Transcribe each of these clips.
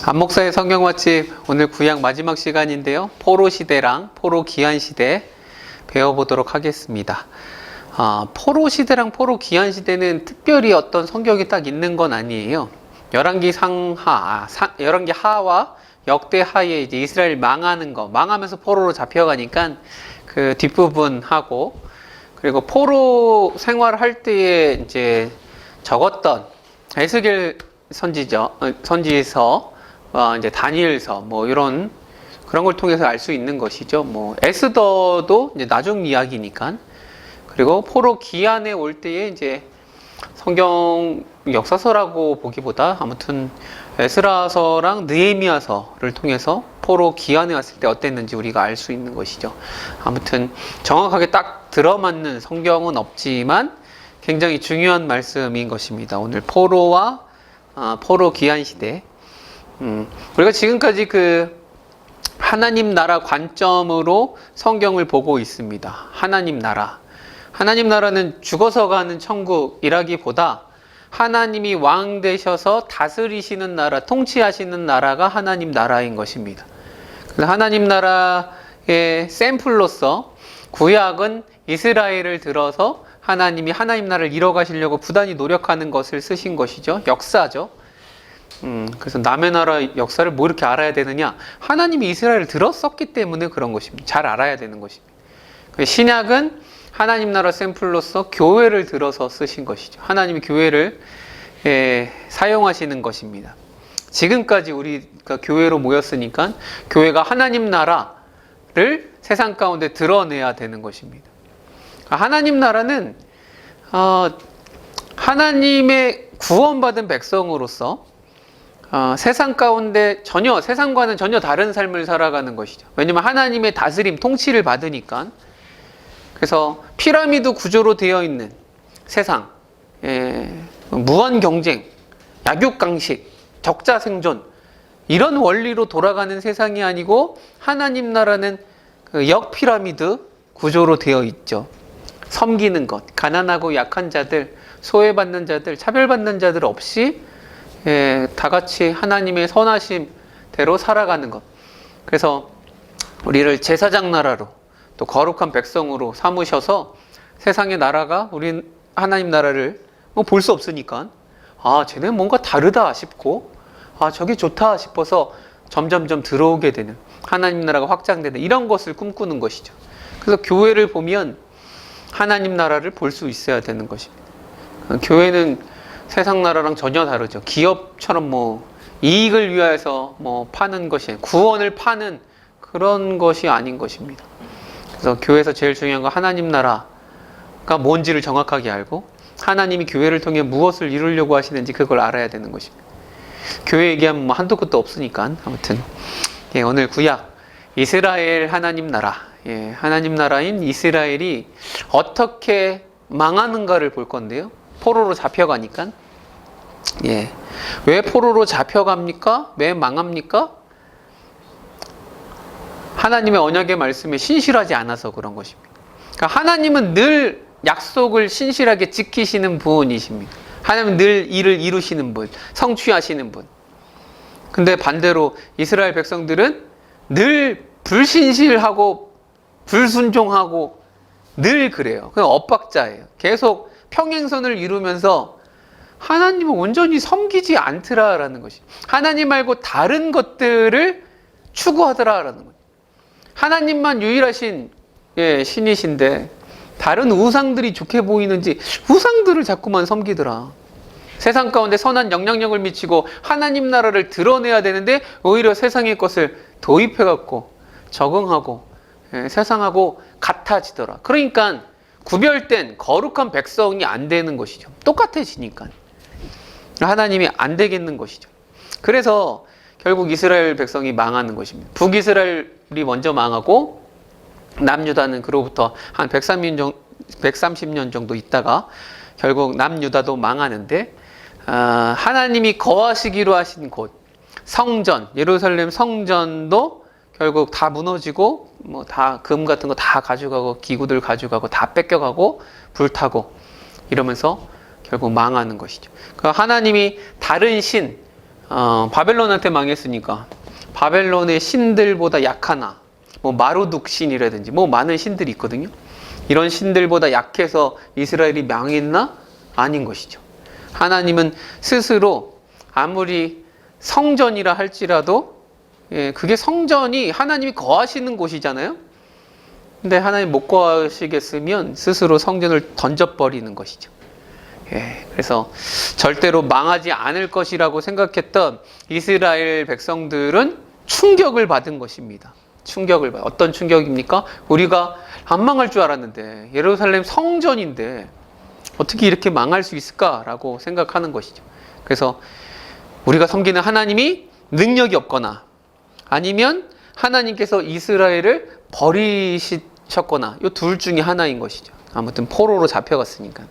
안목사의 성경 맛집, 오늘 구약 마지막 시간인데요. 포로 시대랑 포로 기한 시대 배워보도록 하겠습니다. 포로 시대랑 포로 기한 시대는 특별히 어떤 성경이 딱 있는 건 아니에요. 열왕기 열왕기 하와 역대 하에 이제 이스라엘 망하면서 포로로 잡혀가니까 그 뒷부분하고, 그리고 포로 생활할 때에 이제 적었던 에스겔 선지서, 이제 다니엘서, 이런 그런 걸 통해서 알 수 있는 것이죠. 에스더도 이제 나중 이야기니까. 그리고 포로 기한에 올 때에 이제 성경 역사서라고 보기보다 아무튼 에스라서랑 느헤미야서를 통해서 포로 기한에 왔을 때 어땠는지 우리가 알 수 있는 것이죠. 아무튼 정확하게 딱 들어맞는 성경은 없지만 굉장히 중요한 말씀인 것입니다. 오늘 포로와 포로 기한 시대. 우리가 지금까지 그 하나님 나라 관점으로 성경을 보고 있습니다. 하나님 나라는 죽어서 가는 천국이라기보다 하나님이 왕 되셔서 다스리시는 나라, 통치하시는 나라가 하나님 나라인 것입니다. 그래서 하나님 나라의 샘플로서 구약은 이스라엘을 들어서 하나님이 하나님 나라를 이뤄가시려고 부단히 노력하는 것을 쓰신 것이죠. 역사죠. 그래서 남의 나라 역사를 뭐 이렇게 알아야 되느냐? 하나님이 이스라엘을 들었었기 때문에 그런 것입니다. 잘 알아야 되는 것입니다. 신약은 하나님 나라 샘플로서 교회를 들어서 쓰신 것이죠. 하나님이 교회를 사용하시는 것입니다. 지금까지 우리가 교회로 모였으니까 교회가 하나님 나라를 세상 가운데 드러내야 되는 것입니다. 하나님 나라는 하나님의 구원받은 백성으로서 세상 가운데 세상과는 전혀 다른 삶을 살아가는 것이죠. 왜냐하면 하나님의 다스림, 통치를 받으니까. 그래서 피라미드 구조로 되어 있는 세상, 무한 경쟁, 약육강식, 적자 생존, 이런 원리로 돌아가는 세상이 아니고 하나님 나라는 그 역피라미드 구조로 되어 있죠. 섬기는 것, 가난하고 약한 자들, 소외받는 자들, 차별받는 자들 없이 다 같이 하나님의 선하심대로 살아가는 것. 그래서 우리를 제사장 나라로 또 거룩한 백성으로 삼으셔서 세상의 나라가 우리 하나님 나라를 볼 수 없으니까 쟤네 뭔가 다르다 싶고 저게 좋다 싶어서 점점점 들어오게 되는, 하나님 나라가 확장되는 이런 것을 꿈꾸는 것이죠. 그래서 교회를 보면 하나님 나라를 볼 수 있어야 되는 것입니다. 교회는 세상 나라랑 전혀 다르죠. 기업처럼 이익을 위하여서 파는 것이, 구원을 파는 그런 것이 아닌 것입니다. 그래서 교회에서 제일 중요한 건 하나님 나라가 뭔지를 정확하게 알고 하나님이 교회를 통해 무엇을 이루려고 하시는지 그걸 알아야 되는 것입니다. 교회 얘기하면 한도 끝도 없으니까. 아무튼 오늘 구약 이스라엘 하나님 나라, 하나님 나라인 이스라엘이 어떻게 망하는가를 볼 건데요. 포로로 잡혀가니까. 왜 포로로 잡혀갑니까? 왜 망합니까? 하나님의 언약의 말씀에 신실하지 않아서 그런 것입니다. 그러니까 하나님은 늘 약속을 신실하게 지키시는 분이십니다. 하나님은 늘 일을 이루시는 분, 성취하시는 분. 근데 반대로 이스라엘 백성들은 늘 불신실하고 불순종하고 늘 그래요. 그냥 엇박자예요. 계속 평행선을 이루면서 하나님을 온전히 섬기지 않더라라는 것이, 하나님 말고 다른 것들을 추구하더라라는 거예요. 하나님만 유일하신 신이신데 다른 우상들이 좋게 보이는지 우상들을 자꾸만 섬기더라. 세상 가운데 선한 영향력을 미치고 하나님 나라를 드러내야 되는데 오히려 세상의 것을 도입해갖고 적응하고 세상하고 같아지더라. 그러니까 구별된 거룩한 백성이 안 되는 것이죠. 똑같아지니까 하나님이 안 되겠는 것이죠. 그래서 결국 이스라엘 백성이 망하는 것입니다. 북이스라엘이 먼저 망하고 남유다는 그로부터 한 130년 정도 있다가 결국 남유다도 망하는데, 하나님이 거하시기로 하신 곳, 성전, 예루살렘 성전도 결국 다 무너지고 다 금 같은 거 다 가져가고 기구들 가져가고 다 뺏겨가고 불타고 이러면서 결국 망하는 것이죠. 하나님이 다른 신, 바벨론한테 망했으니까 바벨론의 신들보다 약하나, 뭐 마루둑 신이라든지 뭐 많은 신들이 있거든요. 이런 신들보다 약해서 이스라엘이 망했나? 아닌 것이죠. 하나님은 스스로 아무리 성전이라 할지라도, 그게 성전이 하나님이 거하시는 곳이잖아요. 근데 하나님 못 거하시겠으면 스스로 성전을 던져버리는 것이죠. 그래서 절대로 망하지 않을 것이라고 생각했던 이스라엘 백성들은 충격을 받은 것입니다. 어떤 충격입니까? 우리가 안 망할 줄 알았는데, 예루살렘 성전인데 어떻게 이렇게 망할 수 있을까라고 생각하는 것이죠. 그래서 우리가 섬기는 하나님이 능력이 없거나, 아니면 하나님께서 이스라엘을 버리셨거나, 이 둘 중에 하나인 것이죠. 아무튼 포로로 잡혀갔으니까.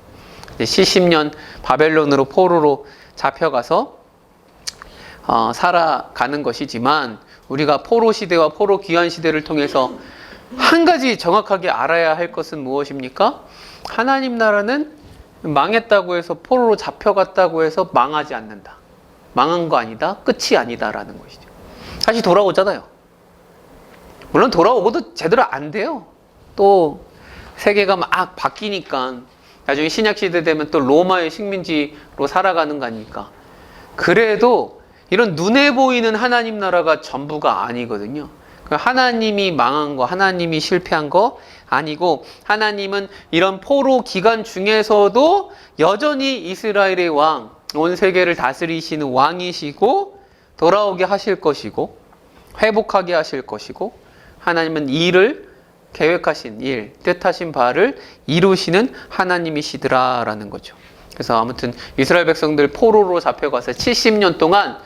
이제 70년 바벨론으로 포로로 잡혀가서 살아가는 것이지만, 우리가 포로 시대와 포로 귀환 시대를 통해서 한 가지 정확하게 알아야 할 것은 무엇입니까? 하나님 나라는 망했다고 해서, 포로로 잡혀갔다고 해서 망하지 않는다. 망한 거 아니다. 끝이 아니다라는 것이죠. 다시 돌아오잖아요. 물론 돌아오고도 제대로 안 돼요. 또 세계가 막 바뀌니까 나중에 신약 시대 되면 또 로마의 식민지로 살아가는 거 아닙니까? 그래도 이런 눈에 보이는 하나님 나라가 전부가 아니거든요. 하나님이 망한 거, 하나님이 실패한 거 아니고, 하나님은 이런 포로 기간 중에서도 여전히 이스라엘의 왕, 온 세계를 다스리시는 왕이시고, 돌아오게 하실 것이고, 회복하게 하실 것이고, 하나님은 일을 계획하신 일, 뜻하신 바를 이루시는 하나님이시더라라는 거죠. 그래서 아무튼 이스라엘 백성들 포로로 잡혀가서 70년 동안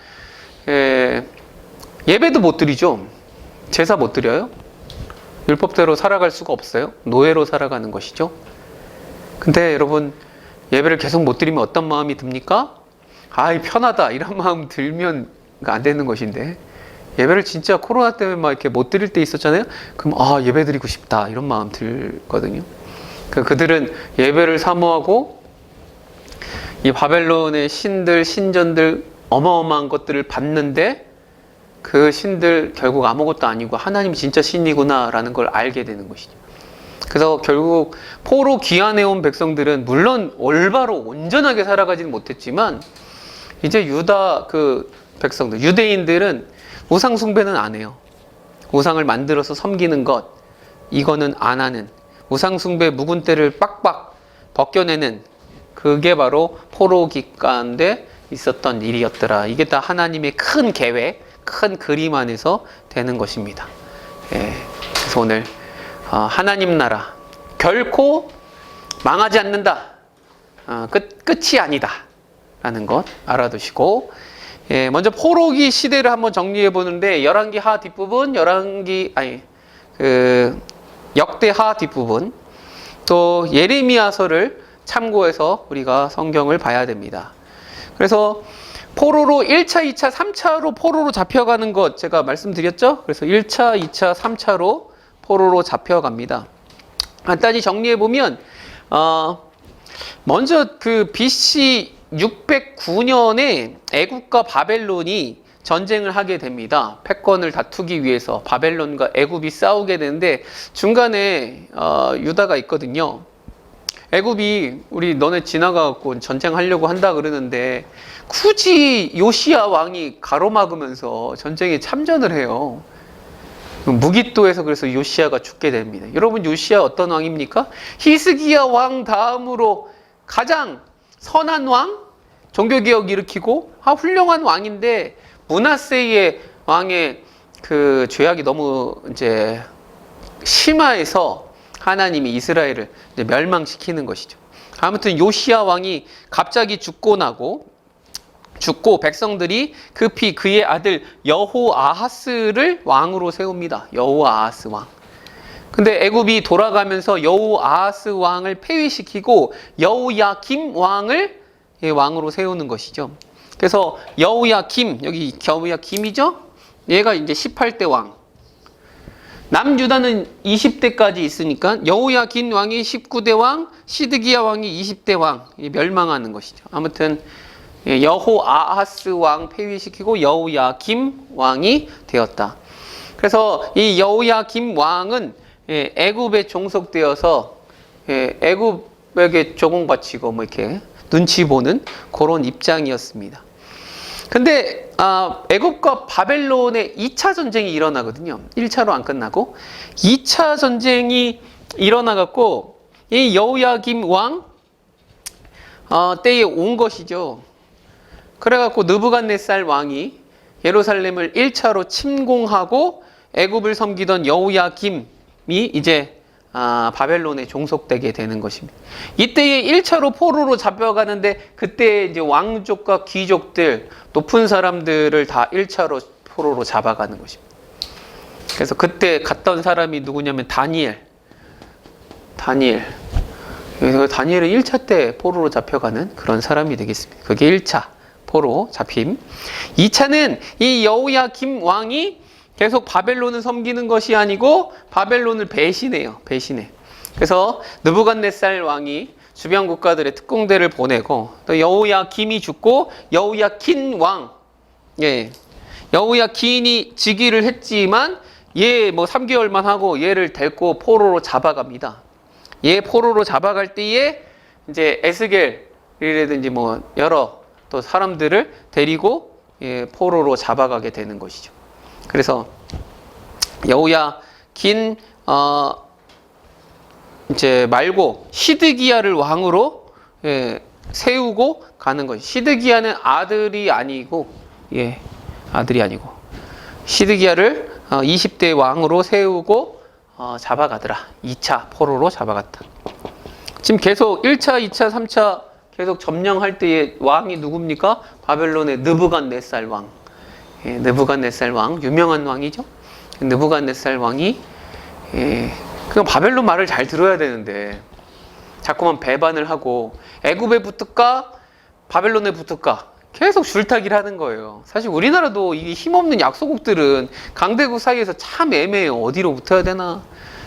예배도 못 드리죠. 제사 못 드려요. 율법대로 살아갈 수가 없어요. 노예로 살아가는 것이죠. 근데 여러분, 예배를 계속 못 드리면 어떤 마음이 듭니까? 아이, 편하다, 이런 마음 들면 안 되는 것인데, 예배를 진짜 코로나 때문에 막 이렇게 못 드릴 때 있었잖아요. 그럼 예배 드리고 싶다, 이런 마음 들거든요. 그들은 예배를 사모하고 이 바벨론의 신들, 신전들, 어마어마한 것들을 봤는데, 그 신들 결국 아무것도 아니고 하나님이 진짜 신이구나 라는 걸 알게 되는 것이죠. 그래서 결국 포로 귀환해온 백성들은 물론 올바로 온전하게 살아가지는 못했지만, 이제 유다 백성들, 유대인들은 우상 숭배는 안 해요. 우상을 만들어서 섬기는 것, 이거는 안 하는, 우상 숭배 묵은 때를 빡빡 벗겨내는, 그게 바로 포로 기간에 있었던 일이었더라. 이게 다 하나님의 큰 계획, 큰 그림 안에서 되는 것입니다. 그래서 오늘 하나님 나라 결코 망하지 않는다. 끝이 아니다 라는 것 알아두시고, 먼저 포로기 시대를 한번 정리해 보는데, 열왕기 하 뒷부분, 역대 하 뒷부분, 또 예레미야서를 참고해서 우리가 성경을 봐야 됩니다. 그래서 포로로 1차, 2차, 3차로 포로로 잡혀가는 것 제가 말씀드렸죠? 그래서 1차, 2차, 3차로 포로로 잡혀갑니다. 간단히 정리해보면, 먼저 BC 609년에 애굽과 바벨론이 전쟁을 하게 됩니다. 패권을 다투기 위해서 바벨론과 애굽이 싸우게 되는데, 중간에 유다가 있거든요. 애굽이 너네 지나가갖고 전쟁하려고 한다 그러는데, 굳이 요시야 왕이 가로막으면서 전쟁에 참전을 해요. 무깃도에서 그래서 요시야가 죽게 됩니다. 여러분, 요시야 어떤 왕입니까? 히스기야 왕 다음으로 가장 선한 왕, 종교개혁 일으키고 훌륭한 왕인데, 므낫세의 왕의 그 죄악이 너무 이제 심화해서 하나님이 이스라엘을 이제 멸망시키는 것이죠. 아무튼 요시야 왕이 갑자기 죽고 백성들이 급히 그의 아들 여호아하스를 왕으로 세웁니다. 여호아하스 왕. 근데 애굽이 돌아가면서 여호아하스 왕을 폐위시키고 여호야김 왕을 왕으로 세우는 것이죠. 그래서 여호야김, 여기 여호야김이죠? 얘가 이제 18대 왕. 남유다는 20대까지 있으니까 여호야김 왕이 19대 왕, 시드기야 왕이 20대 왕, 멸망하는 것이죠. 아무튼 여호아하스 왕 폐위시키고 여호야김 왕이 되었다. 그래서 이 여호야김 왕은 애굽에 종속되어서 애굽에게 조공바치고 뭐 이렇게 눈치 보는 그런 입장이었습니다. 근데 애굽과 바벨론의 2차 전쟁이 일어나거든요. 1차로 안 끝나고 2차 전쟁이 일어나갖고 이 여호야김 왕 때에 온 것이죠. 그래갖고 느부갓네살 왕이 예루살렘을 1차로 침공하고 애굽을 섬기던 여호야김이 이제 바벨론에 종속되게 되는 것입니다. 이때에 1차로 포로로 잡혀가는데 그때 이제 왕족과 귀족들 높은 사람들을 다 1차로 포로로 잡아가는 것입니다. 그래서 그때 갔던 사람이 누구냐면 다니엘. 그래서 다니엘은 1차 때 포로로 잡혀가는 그런 사람이 되겠습니다. 그게 1차 포로 잡힘. 2차는 이 여호야김 왕이 계속 바벨론을 섬기는 것이 아니고 바벨론을 배신해요. 배신해. 그래서 느부갓네살 왕이 주변 국가들의 특공대를 보내고 또 여호야김이 죽고 여호야킨 왕, 여호야킨이 즉위를 했지만 얘 뭐 3개월만 하고 얘를 데리고 포로로 잡아갑니다. 얘 포로로 잡아갈 때에 이제 에스겔이라든지 뭐 여러 또 사람들을 데리고 포로로 잡아가게 되는 것이죠. 그래서 여호야긴 이제 말고 시드기야를 왕으로 세우고 가는 것이. 시드기야는 아들이 아니고 시드기야를 20대 왕으로 세우고 잡아가더라. 2차 포로로 잡아갔다. 지금 계속 1차, 2차, 3차 계속 점령할 때의 왕이 누굽니까? 바벨론의 느부갓네살 왕. 느부갓네살 왕, 유명한 왕이죠. 느부갓네살 왕이 그냥 바벨론 말을 잘 들어야 되는데 자꾸만 배반을 하고 애굽에 붙을까 바벨론에 붙을까 계속 줄타기를 하는 거예요. 사실 우리나라도 이 힘없는 약소국들은 강대국 사이에서 참 애매해요. 어디로 붙어야 되나?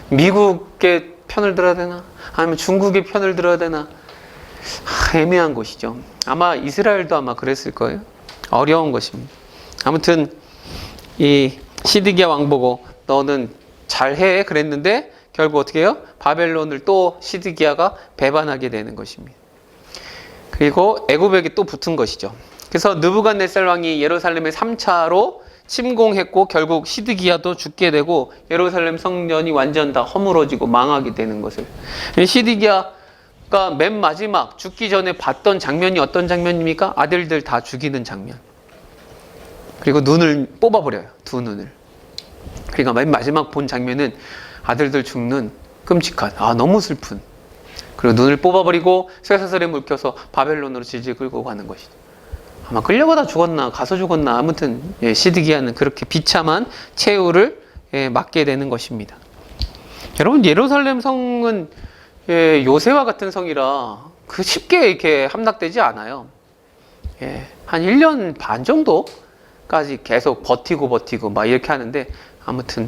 미국의 편을 들어야 되나? 아니면 중국의 편을 들어야 되나? 애매한 곳이죠. 아마 이스라엘도 아마 그랬을 거예요. 어려운 것입니다. 아무튼 이 시드기야 왕 보고 너는 잘해 그랬는데 결국 어떻게 해요? 바벨론을 또 시드기야가 배반하게 되는 것입니다. 그리고 애굽에게 또 붙은 것이죠. 그래서 느부갓네살 왕이 예루살렘에 3차로 침공했고 결국 시드기야도 죽게 되고 예루살렘 성전이 완전 다 허물어지고 망하게 되는 것을. 시드기야가 맨 마지막 죽기 전에 봤던 장면이 어떤 장면입니까? 아들들 다 죽이는 장면. 그리고 눈을 뽑아버려요. 두 눈을. 그러니까 맨 마지막 본 장면은 아들들 죽는 끔찍한, 너무 슬픈. 그리고 눈을 뽑아버리고 쇠사슬에 물켜서 바벨론으로 질질 끌고 가는 것이죠. 아마 끌려가다 죽었나 가서 죽었나 아무튼 시드기야는 그렇게 비참한 최후를 맞게 되는 것입니다. 여러분 예루살렘 성은 요새와 같은 성이라 그 쉽게 이렇게 함락되지 않아요. 한 1년 반 정도까지 계속 버티고 막 이렇게 하는데 아무튼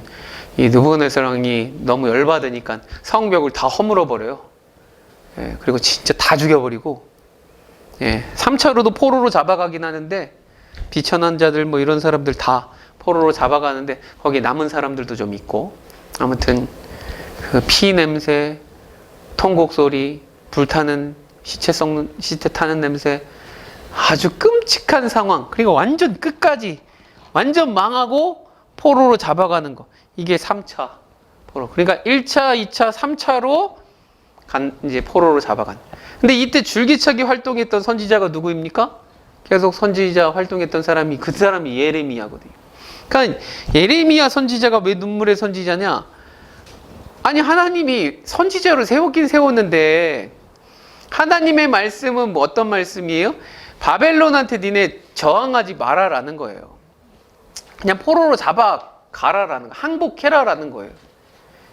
이 느부갓네살 왕이 너무 열받으니까 성벽을 다 허물어 버려요. 그리고 진짜 다 죽여버리고 3차로도 포로로 잡아가긴 하는데 비천한 자들 뭐 이런 사람들 다 포로로 잡아가는데 거기 남은 사람들도 좀 있고 아무튼 그 피 냄새, 통곡 소리, 불타는 시체 타는 냄새 아주 끔찍한 상황 그리고 완전 끝까지 완전 망하고 포로로 잡아가는 거 이게 3차 포로 그러니까 1차, 2차, 3차로 이제 포로로 잡아간. 근데 이때 줄기차게 활동했던 선지자가 누구입니까? 계속 선지자 활동했던 사람이 그 사람이 예레미야거든요. 그러니까 예레미야 선지자가 왜 눈물의 선지자냐? 아니 하나님이 선지자로 세우긴 세웠는데 하나님의 말씀은 뭐 어떤 말씀이에요? 바벨론한테 니네 저항하지 말아라는 거예요. 그냥 포로로 잡아가라라는 거, 항복해라라는 거예요.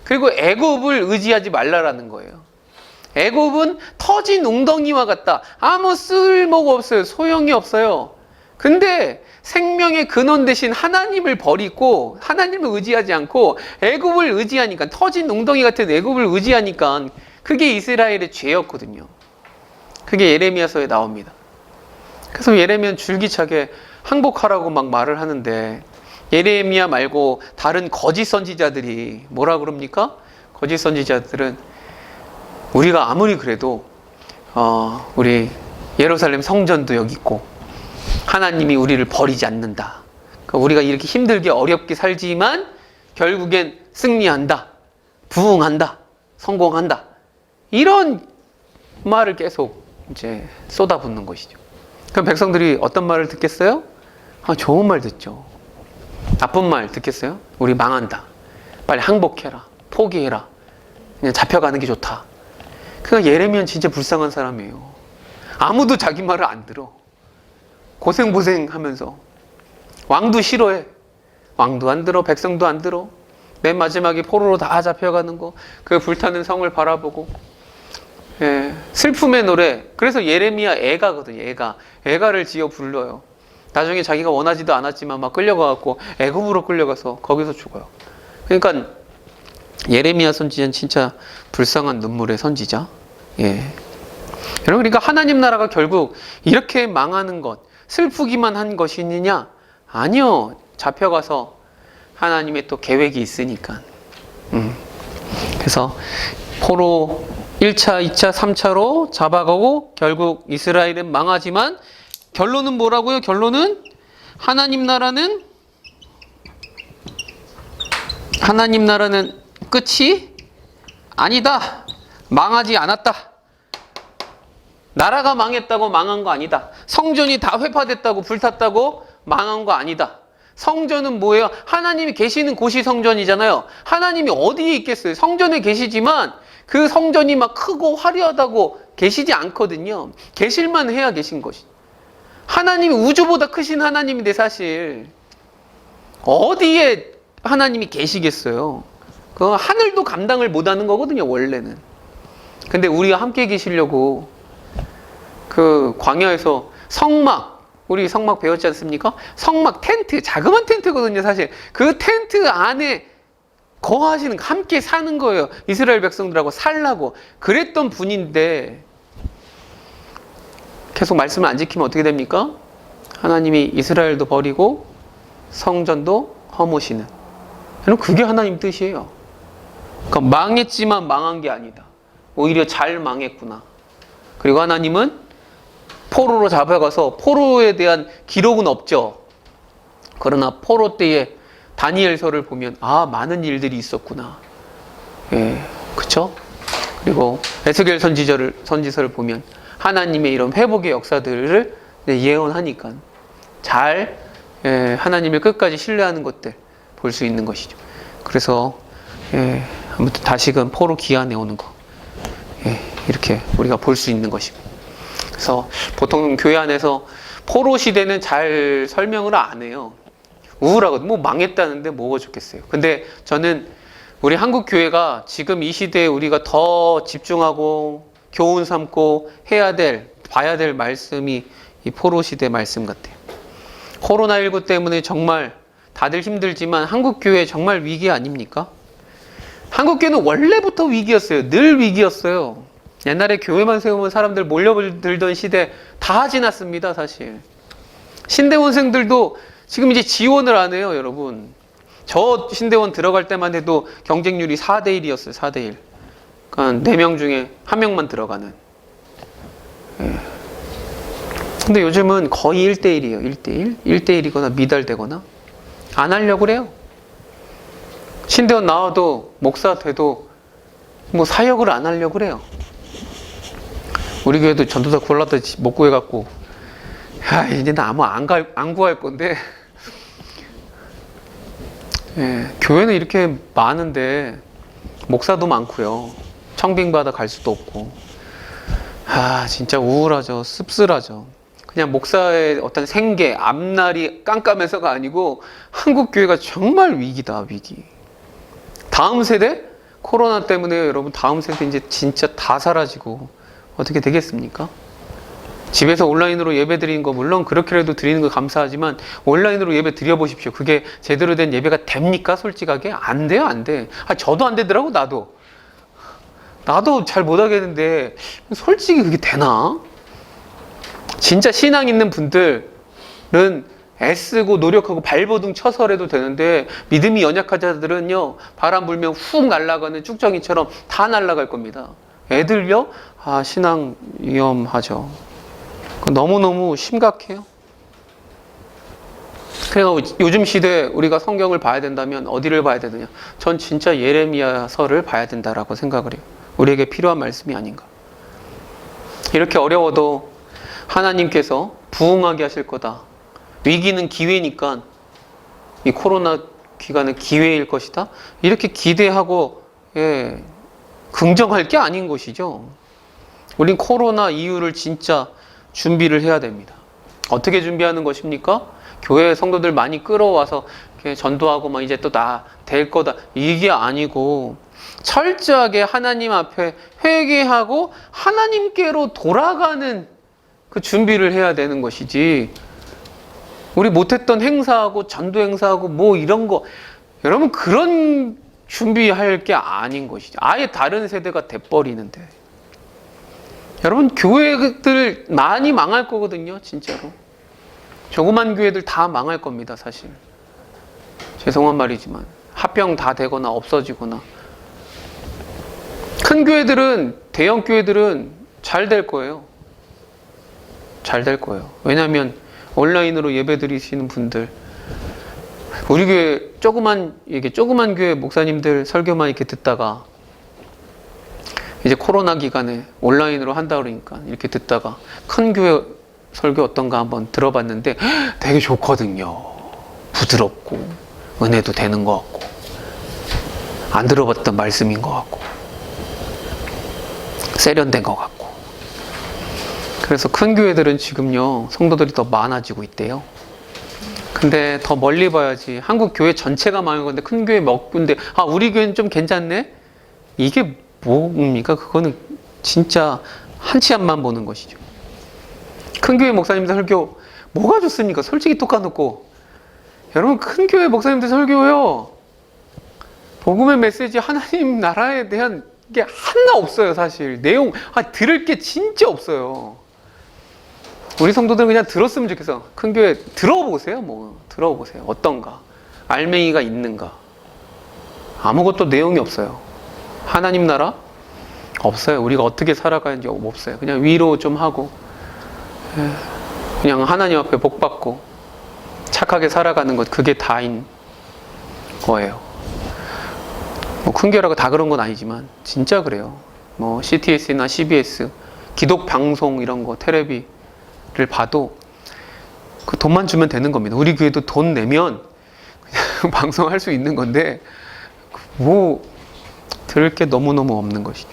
그리고 애굽을 의지하지 말라라는 거예요. 애굽은 터진 웅덩이와 같다. 아무 쓸모가 없어요. 소용이 없어요. 근데 생명의 근원 대신 하나님을 버리고 하나님을 의지하지 않고 애굽을 의지하니까 터진 웅덩이 같은 애굽을 의지하니까 그게 이스라엘의 죄였거든요. 그게 예레미야서에 나옵니다. 그래서 예레미야는 줄기차게 항복하라고 막 말을 하는데, 예레미야 말고 다른 거짓 선지자들이 뭐라 그럽니까? 거짓 선지자들은 우리가 아무리 그래도 우리 예루살렘 성전도 여기 있고 하나님이 우리를 버리지 않는다. 그러니까 우리가 이렇게 힘들게 어렵게 살지만 결국엔 승리한다, 부흥한다, 성공한다. 이런 말을 계속 이제 쏟아붓는 것이죠. 그럼 백성들이 어떤 말을 듣겠어요? 좋은 말 듣죠. 나쁜 말 듣겠어요? 우리 망한다. 빨리 항복해라. 포기해라. 그냥 잡혀가는 게 좋다. 그러니까 예레미야는 진짜 불쌍한 사람이에요. 아무도 자기 말을 안 들어. 고생 하면서. 왕도 싫어해. 왕도 안 들어. 백성도 안 들어. 맨 마지막에 포로로 다 잡혀가는 거. 그 불타는 성을 바라보고. 예, 슬픔의 노래. 그래서 예레미야 애가거든요. 애가를 지어 불러요. 나중에 자기가 원하지도 않았지만 막 끌려가갖고 애굽으로 끌려가서 거기서 죽어요. 그러니까 예레미야 선지자는 진짜 불쌍한 눈물의 선지자. 예. 여러분, 그러니까 하나님 나라가 결국 이렇게 망하는 것, 슬프기만 한 것이느냐? 아니요. 잡혀가서 하나님의 또 계획이 있으니까. 그래서 포로 1차, 2차, 3차로 잡아가고 결국 이스라엘은 망하지만 결론은 뭐라고요? 결론은 하나님 나라는 끝이 아니다. 망하지 않았다. 나라가 망했다고 망한 거 아니다. 성전이 다 회파됐다고 불탔다고 망한 거 아니다. 성전은 뭐예요? 하나님이 계시는 곳이 성전이잖아요. 하나님이 어디에 있겠어요? 성전에 계시지만 그 성전이 막 크고 화려하다고 계시지 않거든요. 계실만 해야 계신 것이. 하나님이 우주보다 크신 하나님인데 사실 어디에 하나님이 계시겠어요? 그 하늘도 감당을 못하는 거거든요, 원래는. 근데 우리가 함께 계시려고 그 광야에서 우리 성막 배웠지 않습니까? 성막 텐트, 자그만 텐트거든요, 사실. 그 텐트 안에 거하시는, 함께 사는 거예요. 이스라엘 백성들하고 살라고. 그랬던 분인데 계속 말씀을 안 지키면 어떻게 됩니까? 하나님이 이스라엘도 버리고 성전도 허무시는. 여러분, 그게 하나님 뜻이에요. 그러니까 망했지만 망한 게 아니다. 오히려 잘 망했구나. 그리고 하나님은 포로로 잡아가서, 포로에 대한 기록은 없죠. 그러나 포로 때에 다니엘서를 보면 많은 일들이 있었구나. 예, 그쵸? 그리고 에스겔 선지서를 보면 하나님의 이런 회복의 역사들을 예언하니까 잘 하나님을 끝까지 신뢰하는 것들 볼 수 있는 것이죠. 그래서 아무튼 다시금 포로 귀환해 오는 거 이렇게 우리가 볼 수 있는 것입니다. 그래서 보통 교회 안에서 포로 시대는 잘 설명을 안 해요. 우울하거든. 뭐 망했다는데 뭐가 좋겠어요. 근데 저는 우리 한국 교회가 지금 이 시대에 우리가 더 집중하고 교훈 삼고 봐야 될 말씀이 이 포로 시대 말씀 같아요. 코로나19 때문에 정말 다들 힘들지만 한국 교회 정말 위기 아닙니까? 한국 교회는 원래부터 위기였어요. 늘 위기였어요. 옛날에 교회만 세우면 사람들 몰려들던 시대 다 지났습니다, 사실. 신대원생들도 지금 이제 지원을 안 해요, 여러분. 저 신대원 들어갈 때만 해도 경쟁률이 4대1이었어요, 4대1. 그러니까 4명 중에 1명만 들어가는. 근데 요즘은 거의 1대1이에요, 1대1. 1대1이거나 미달되거나. 안 하려고 그래요. 신대원 나와도, 목사 돼도 뭐 사역을 안 하려고 그래요. 우리 교회도 전도사 골랐다 못 구해갖고, 이제 나 아무 안 구할 건데. 교회는 이렇게 많은데 목사도 많고요. 청빙받아 갈 수도 없고. 진짜 우울하죠. 씁쓸하죠. 그냥 목사의 어떤 생계, 앞날이 깜깜해서가 아니고 한국 교회가 정말 위기다, 위기. 다음 세대? 코로나 때문에 여러분 다음 세대 이제 진짜 다 사라지고 어떻게 되겠습니까? 집에서 온라인으로 예배 드리는 거 물론 그렇게라도 드리는 거 감사하지만 온라인으로 예배 드려보십시오. 그게 제대로 된 예배가 됩니까? 솔직하게? 안 돼요, 안 돼. 저도 안 되더라고, 나도 잘 못하겠는데 솔직히 그게 되나? 진짜 신앙 있는 분들은 애쓰고 노력하고 발버둥 쳐서라도 되는데 믿음이 연약한 자들은요 바람 불면 훅 날아가는 쭉정이처럼 다 날아갈 겁니다. 애들요? 신앙 위험하죠. 너무너무 심각해요. 그래서 요즘 시대에 우리가 성경을 봐야 된다면 어디를 봐야 되느냐? 전 진짜 예레미야서를 봐야 된다라고 생각을 해요. 우리에게 필요한 말씀이 아닌가. 이렇게 어려워도 하나님께서 부흥하게 하실 거다. 위기는 기회니까 이 코로나 기간은 기회일 것이다. 이렇게 기대하고 긍정할 게 아닌 것이죠. 우린 코로나 이후를 진짜 준비를 해야 됩니다. 어떻게 준비하는 것입니까? 교회 성도들 많이 끌어와서 전도하고 막 이제 또 나 될 거다 이게 아니고 철저하게 하나님 앞에 회개하고 하나님께로 돌아가는 그 준비를 해야 되는 것이지. 우리 못했던 행사하고 전도 행사하고 뭐 이런 거 여러분 그런 준비할 게 아닌 것이죠. 아예 다른 세대가 돼버리는데 여러분 교회들 많이 망할 거거든요. 진짜로 조그만 교회들 다 망할 겁니다. 사실 죄송한 말이지만 합병 다 되거나 없어지거나. 큰 교회들은 대형 교회들은 잘 될 거예요. 잘 될 거예요. 왜냐하면 온라인으로 예배 드리시는 분들, 우리 교회 조그만 교회 목사님들 설교만 이렇게 듣다가 이제 코로나 기간에 온라인으로 한다 그러니까 이렇게 듣다가 큰 교회 설교 어떤가 한번 들어봤는데 되게 좋거든요. 부드럽고 은혜도 되는 것 같고 안 들어봤던 말씀인 것 같고 세련된 것 같고. 그래서 큰 교회들은 지금요 성도들이 더 많아지고 있대요. 근데 더 멀리 봐야지. 한국 교회 전체가 망한 건데 큰 교회 몇 군데 우리 교회는 좀 괜찮네? 이게 뭡니까? 그거는 진짜 한 치 앞만 보는 것이죠. 큰 교회 목사님들 설교 뭐가 좋습니까? 솔직히 톡 까놓고 여러분 큰 교회 목사님들 설교요 복음의 메시지 하나님 나라에 대한 게 하나 없어요. 사실 내용 들을 게 진짜 없어요. 우리 성도들은 그냥 들었으면 좋겠어. 큰 교회 들어보세요. 들어보세요. 어떤가? 알맹이가 있는가? 아무것도 내용이 없어요. 하나님 나라? 없어요. 우리가 어떻게 살아가는지 없어요. 그냥 위로 좀 하고 그냥 하나님 앞에 복 받고 착하게 살아가는 것, 그게 다인 거예요. 큰 교회라고 다 그런 건 아니지만 진짜 그래요. CTS나 CBS 기독 방송 이런 거 텔레비를 봐도 그 돈만 주면 되는 겁니다. 우리 교회도 돈 내면 그냥 방송할 수 있는 건데 들을 게 너무너무 없는 것이죠.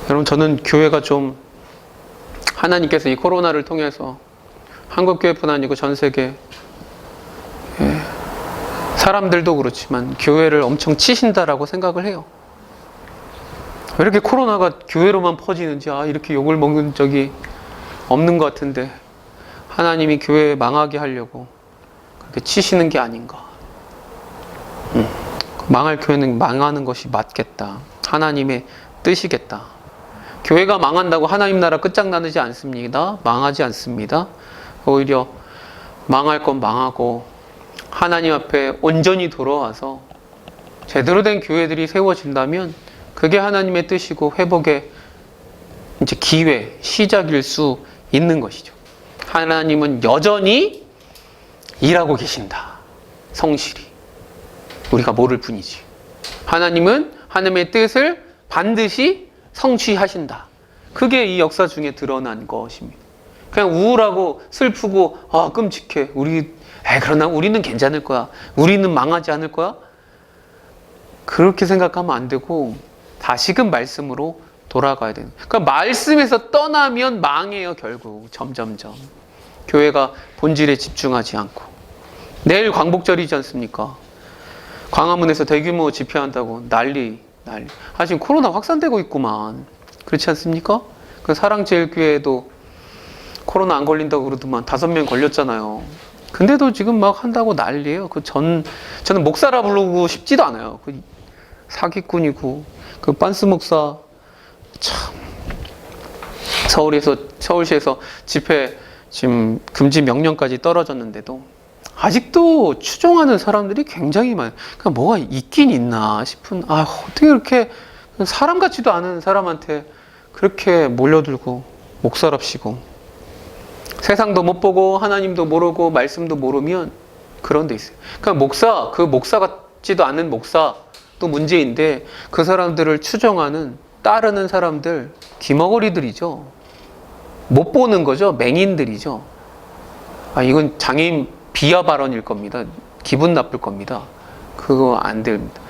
여러분 저는 교회가 좀 하나님께서 이 코로나를 통해서 한국 교회뿐 아니고 전 세계 사람들도 그렇지만 교회를 엄청 치신다라고 생각을 해요. 왜 이렇게 코로나가 교회로만 퍼지는지 이렇게 욕을 먹는 적이 없는 것 같은데 하나님이 교회 망하게 하려고 그렇게 치시는 게 아닌가. 망할 교회는 망하는 것이 맞겠다. 하나님의 뜻이겠다. 교회가 망한다고 하나님 나라 끝장나지 않습니다. 망하지 않습니다. 오히려 망할 건 망하고 하나님 앞에 온전히 돌아와서 제대로 된 교회들이 세워진다면 그게 하나님의 뜻이고 회복의 이제 기회, 시작일 수 있는 것이죠. 하나님은 여전히 일하고 계신다. 성실히. 우리가 모를 뿐이지. 하나님은 하나님의 뜻을 반드시 성취하신다. 그게 이 역사 중에 드러난 것입니다. 그냥 우울하고 슬프고 끔찍해. 그러나 우리는 괜찮을 거야. 우리는 망하지 않을 거야. 그렇게 생각하면 안 되고 다시금 말씀으로 돌아가야 되는. 그러니까 말씀에서 떠나면 망해요. 결국 점점점. 교회가 본질에 집중하지 않고. 내일 광복절이지 않습니까? 광화문에서 대규모 집회한다고 난리. 지금 코로나 확산되고 있구만. 그렇지 않습니까? 그 사랑제일교회도 코로나 안 걸린다고 그러더만 5명 걸렸잖아요. 근데도 지금 막 한다고 난리예요. 저는 목사라 부르고 싶지도 않아요. 그 사기꾼이고 그 빤스 목사 참 서울시에서 집회 지금 금지 명령까지 떨어졌는데도 아직도 추종하는 사람들이 굉장히 많아요. 그러니까 뭐가 있긴 있나 싶은, 어떻게 그렇게 사람 같지도 않은 사람한테 그렇게 몰려들고 목사랍시고 세상도 못 보고 하나님도 모르고 말씀도 모르면 그런 데 있어요. 그러니까 목사 같지도 않은 목사도 문제인데 그 사람들을 추종하는 따르는 사람들 귀머거리들이죠. 못 보는 거죠. 맹인들이죠. 이건 장애인 비하 발언일 겁니다. 기분 나쁠 겁니다. 그거 안 됩니다.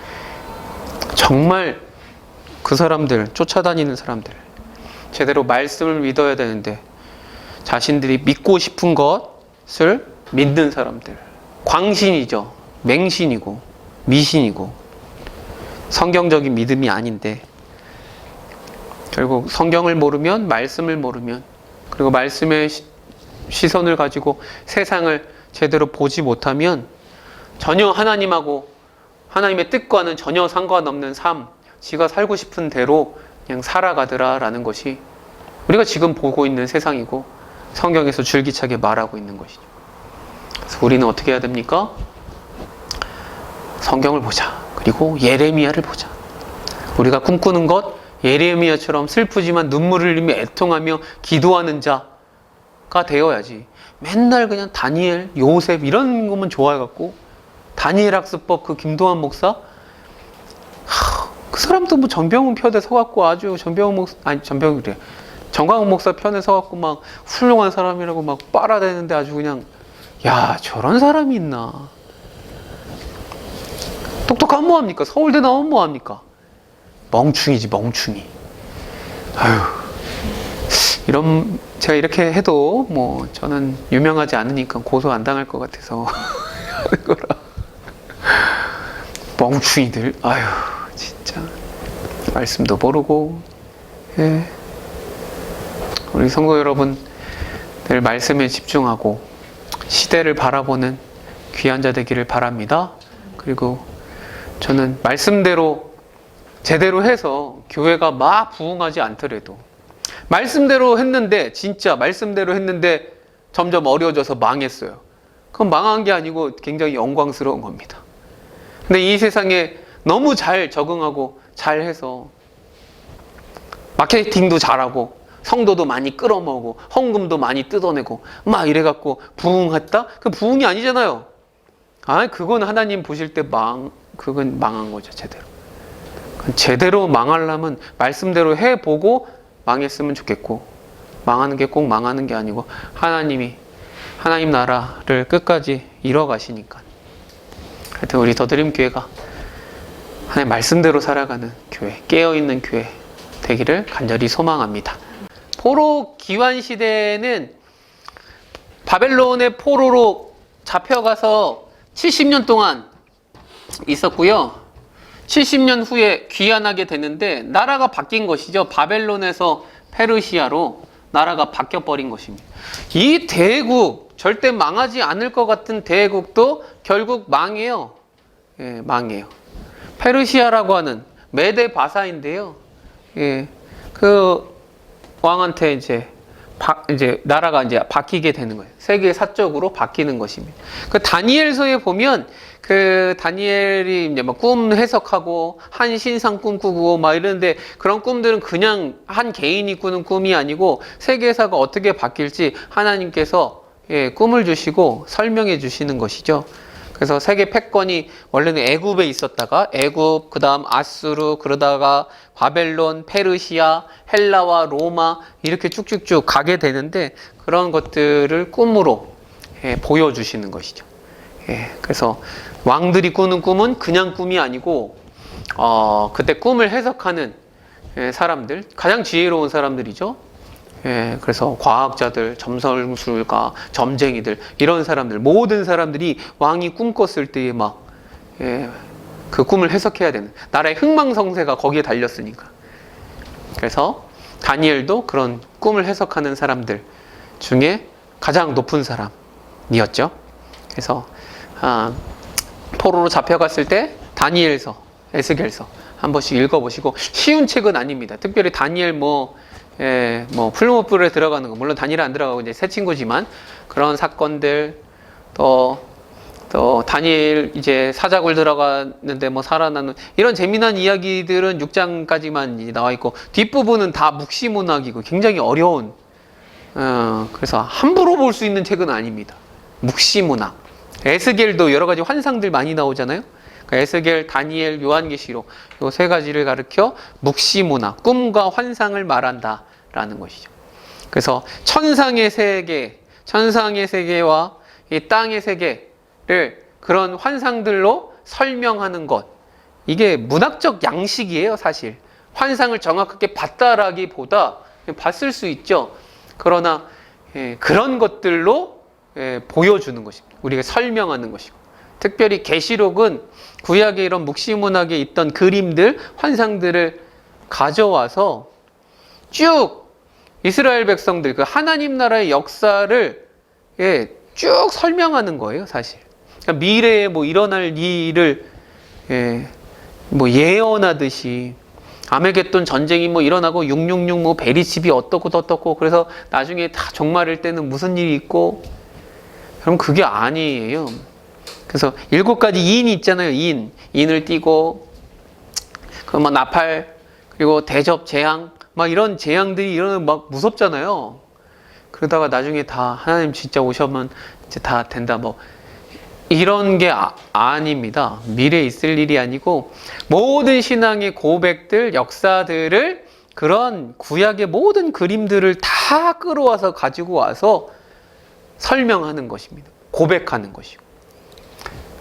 정말 그 사람들, 쫓아다니는 사람들, 제대로 말씀을 믿어야 되는데 자신들이 믿고 싶은 것을 믿는 사람들, 광신이죠. 맹신이고 미신이고 성경적인 믿음이 아닌데 결국 성경을 모르면, 말씀을 모르면, 그리고 말씀의 시선을 가지고 세상을 제대로 보지 못하면 전혀 하나님의 뜻과는 전혀 상관없는 삶, 지가 살고 싶은 대로 그냥 살아가더라라는 것이 우리가 지금 보고 있는 세상이고 성경에서 줄기차게 말하고 있는 것이죠. 그래서 우리는 어떻게 해야 됩니까? 성경을 보자. 그리고 예레미야를 보자. 우리가 꿈꾸는 것, 예레미야처럼 슬프지만 눈물을 흘리며 애통하며 기도하는 자가 되어야지. 맨날 그냥 다니엘, 요셉 이런 것만 좋아해갖고 다니엘 학습법 그 김동환 목사 그 사람도 뭐 정병훈 편에 서갖고 아주 정광훈 목사 편에 서갖고 막 훌륭한 사람이라고 막 빨아대는데 아주 그냥 야 저런 사람이 있나. 똑똑하면 뭐합니까? 서울대 나오면 뭐합니까? 멍충이지 멍충이. 제가 이렇게 해도 뭐 저는 유명하지 않으니까 고소 안 당할 것 같아서 하는 거라. 멍충이들, 진짜 말씀도 모르고. 예. 우리 성도 여러분 늘 말씀에 집중하고 시대를 바라보는 귀한 자 되기를 바랍니다. 그리고 저는 말씀대로 제대로 해서 교회가 막 부흥하지 않더라도 말씀대로 했는데 진짜 말씀대로 했는데 점점 어려워져서 망했어요. 그건 망한 게 아니고 굉장히 영광스러운 겁니다. 근데 이 세상에 너무 잘 적응하고 잘해서 마케팅도 잘하고 성도도 많이 끌어모으고 헌금도 많이 뜯어내고 막 이래갖고 부흥했다? 그 부흥이 아니잖아요. 그건 하나님 보실 때 그건 망한 거죠. 제대로 망하려면 말씀대로 해보고 망했으면 좋겠고 망하는 게 꼭 망하는 게 아니고 하나님 나라를 끝까지 이뤄가시니까 하여튼 우리 더드림교회가 하나님 말씀대로 살아가는 교회, 깨어있는 교회 되기를 간절히 소망합니다. 포로 기환 시대에는 바벨론의 포로로 잡혀가서 70년 동안 있었고요. 70년 후에 귀환하게 되는데 나라가 바뀐 것이죠. 바벨론에서 페르시아로 나라가 바뀌어버린 것입니다. 이 대국, 절대 망하지 않을 것 같은 대국도 결국 망해요. 예, 망해요. 페르시아라고 하는 메데 바사인데요. 예, 그 왕한테 이제 나라가 이제 바뀌게 되는 거예요. 세계 사적으로 바뀌는 것입니다. 그 다니엘서에 보면 그 다니엘이 이제 막 꿈 해석하고 한 신상 꿈꾸고 막 이러는데 그런 꿈들은 그냥 한 개인이 꾸는 꿈이 아니고 세계사가 어떻게 바뀔지 하나님께서 꿈을 주시고 설명해 주시는 것이죠. 그래서 세계 패권이 원래는 애굽에 있었다가 애굽, 그 다음 아수르, 그러다가 바벨론, 페르시아, 헬라와 로마 이렇게 쭉쭉쭉 가게 되는데 그런 것들을 꿈으로 보여주시는 것이죠. 그래서 왕들이 꾸는 꿈은 그냥 꿈이 아니고 그때 꿈을 해석하는 사람들, 가장 지혜로운 사람들이죠. 그래서 과학자들, 점성술가, 점쟁이들 이런 사람들, 모든 사람들이 왕이 꿈꿨을 때에 막 그 꿈을 해석해야 되는 나라의 흥망성쇠가 거기에 달렸으니까. 그래서 다니엘도 그런 꿈을 해석하는 사람들 중에 가장 높은 사람이었죠. 그래서 포로로 잡혀갔을 때 다니엘서, 에스겔서 한 번씩 읽어보시고 쉬운 책은 아닙니다. 특별히 다니엘 뭐 플루모프에 들어가는 거, 물론 단일화 안 들어가고 이제 새 친구지만 그런 사건들, 또 다니엘 이제 사자굴 들어갔는데 뭐 살아나는 이런 재미난 이야기들은 6장까지만 이제 나와 있고, 뒷부분은 다 묵시문학이고 굉장히 어려운, 그래서 함부로 볼 수 있는 책은 아닙니다. 묵시문학. 에스겔도 여러 가지 환상들 많이 나오잖아요. 그러니까 에스겔, 다니엘, 요한계시록 요 세 가지를 가리켜 묵시문학, 꿈과 환상을 말한다라는 것이죠. 그래서 천상의 세계와 이 땅의 세계를 그런 환상들로 설명하는 것, 이게 문학적 양식이에요. 사실 환상을 정확하게 봤다라기보다 봤을 수 있죠. 그러나 그런 것들로 보여주는 것입니다. 우리가 설명하는 것이고, 특별히 계시록은 구약의 이런 묵시문학에 있던 그림들, 환상들을 가져와서 쭉 이스라엘 백성들, 그 하나님 나라의 역사를 쭉 설명하는 거예요, 사실. 그러니까 미래에 뭐 일어날 일을 뭐 예언하듯이, 아메겟돈 전쟁이 뭐 일어나고 666 뭐 베리집이 어떻고 그래서 나중에 다 종말일 때는 무슨 일이 있고, 그럼 그게 아니에요. 그래서 7가지 인이 있잖아요. 인을 띠고, 그 뭐 나팔, 그리고 대접, 재앙, 막 이런 재앙들이 일어나면 막 무섭잖아요. 그러다가 나중에 다 하나님 진짜 오셔면 이제 다 된다, 뭐 이런 게 아닙니다. 미래에 있을 일이 아니고, 모든 신앙의 고백들, 역사들을, 그런 구약의 모든 그림들을 다 끌어와서 가지고 와서 설명하는 것입니다. 고백하는 것이고.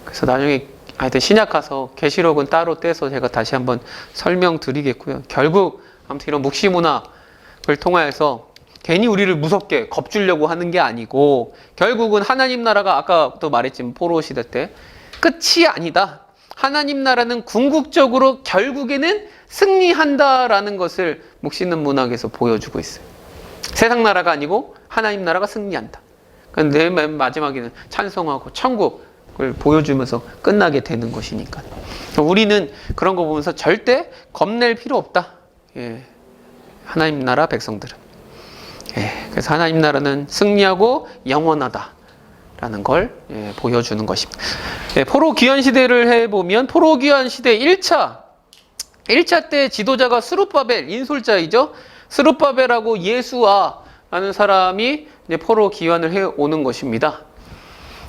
그래서 나중에 하여튼 신약 가서 계시록은 따로 떼서 제가 다시 한번 설명드리겠고요. 결국 아무튼 이런 묵시문학을 통하여서 괜히 우리를 무섭게 겁주려고 하는 게 아니고, 결국은 하나님 나라가 아까도 말했지만 포로 시대 때 끝이 아니다. 하나님 나라는 궁극적으로 결국에는 승리한다라는 것을 묵시는 문학에서 보여주고 있어요. 세상 나라가 아니고 하나님 나라가 승리한다. 그런데 맨 마지막에는 찬송하고 천국을 보여주면서 끝나게 되는 것이니까, 우리는 그런 거 보면서 절대 겁낼 필요 없다. 하나님 나라 백성들은. 그래서 하나님 나라는 승리하고 영원하다라는 걸 보여주는 것입니다. 포로 귀환 시대를 해보면, 포로 귀환 시대 1차 때 지도자가 스룹바벨, 인솔자이죠. 스룹바벨하고 예수아라는 사람이 이제 포로 귀환을 해오는 것입니다.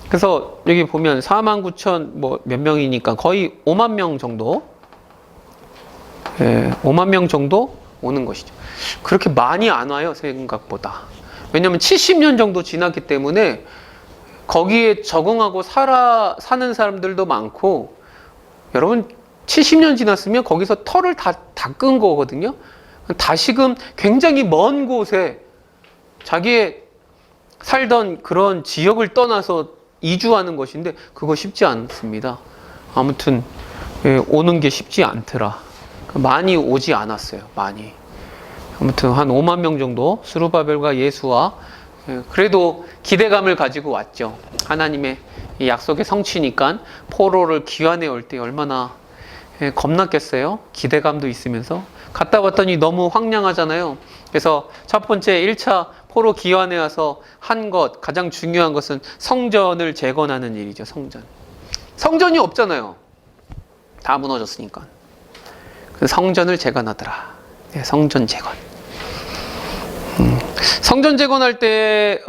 그래서 여기 보면 49,000 뭐 몇 명이니까 거의 5만 명 정도, 5만 명 정도 오는 것이죠. 그렇게 많이 안 와요, 생각보다. 왜냐하면 70년 정도 지났기 때문에 거기에 적응하고 사는 사람들도 많고, 여러분 70년 지났으면 거기서 털을 다 닦은 거거든요. 다시금 굉장히 먼 곳에 자기의 살던 그런 지역을 떠나서 이주하는 것인데, 그거 쉽지 않습니다. 아무튼 오는 게 쉽지 않더라. 많이 오지 않았어요. 많이. 아무튼 한 5만 명 정도, 스룹바벨과 예수와, 그래도 기대감을 가지고 왔죠. 하나님의 이 약속의 성취니까 포로를 귀환해 올 때 얼마나 겁났겠어요. 기대감도 있으면서. 갔다 왔더니 너무 황량하잖아요. 그래서 첫 번째 1차 포로 귀환해 와서 한 것, 가장 중요한 것은 성전을 재건하는 일이죠. 성전이 없잖아요. 다 무너졌으니까. 성전을 재건하더라. 성전 재건. 성전 재건할 때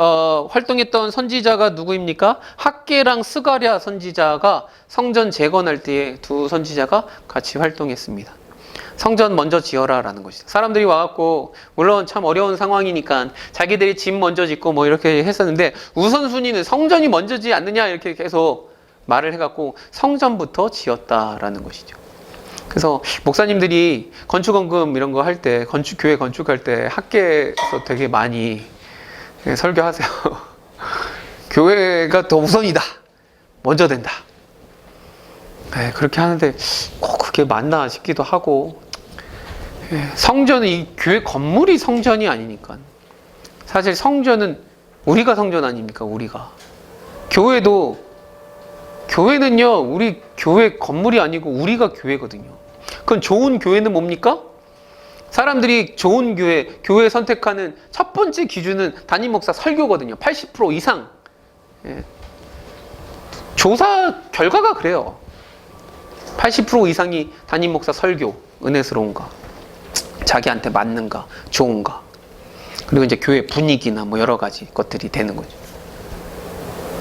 활동했던 선지자가 누구입니까? 학개랑 스가랴 선지자가 성전 재건할 때에 두 선지자가 같이 활동했습니다. 성전 먼저 지어라 라는 것이죠. 사람들이 와갖고, 물론 참 어려운 상황이니까 자기들이 집 먼저 짓고 뭐 이렇게 했었는데, 우선순위는 성전이 먼저지 않느냐 이렇게 계속 말을 해갖고 성전부터 지었다라는 것이죠. 그래서 목사님들이 건축원금 이런 거 할 때, 교회 건축할 때 학계에서 되게 많이 설교하세요. 교회가 더 우선이다. 먼저 된다. 그렇게 하는데 꼭 그게 맞나 싶기도 하고, 성전은 이 교회 건물이 성전이 아니니까. 사실 성전은 우리가 성전 아닙니까? 우리가. 교회는요, 우리 교회 건물이 아니고 우리가 교회거든요. 그건 좋은 교회는 뭡니까? 사람들이 좋은 교회 선택하는 첫 번째 기준은 담임 목사 설교거든요. 80% 이상. 예. 조사 결과가 그래요. 80% 이상이 담임 목사 설교, 은혜스러운가, 자기한테 맞는가, 좋은가. 그리고 이제 교회 분위기나 뭐 여러 가지 것들이 되는 거죠.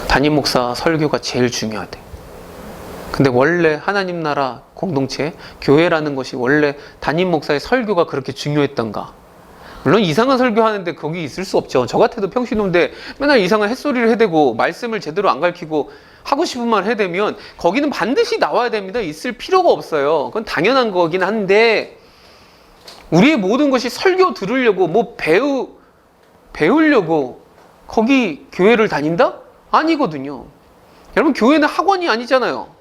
담임 목사 설교가 제일 중요하대. 근데 원래 하나님 나라 공동체, 교회라는 것이 원래 담임 목사의 설교가 그렇게 중요했던가? 물론 이상한 설교하는데 거기 있을 수 없죠. 저 같아도 평신도인데 맨날 이상한 햇소리를 해대고 말씀을 제대로 안 가르치고 하고 싶은 말 해대면 거기는 반드시 나와야 됩니다. 있을 필요가 없어요. 그건 당연한 거긴 한데 우리의 모든 것이 설교 들으려고 뭐 배우려고 거기 교회를 다닌다? 아니거든요. 여러분 교회는 학원이 아니잖아요.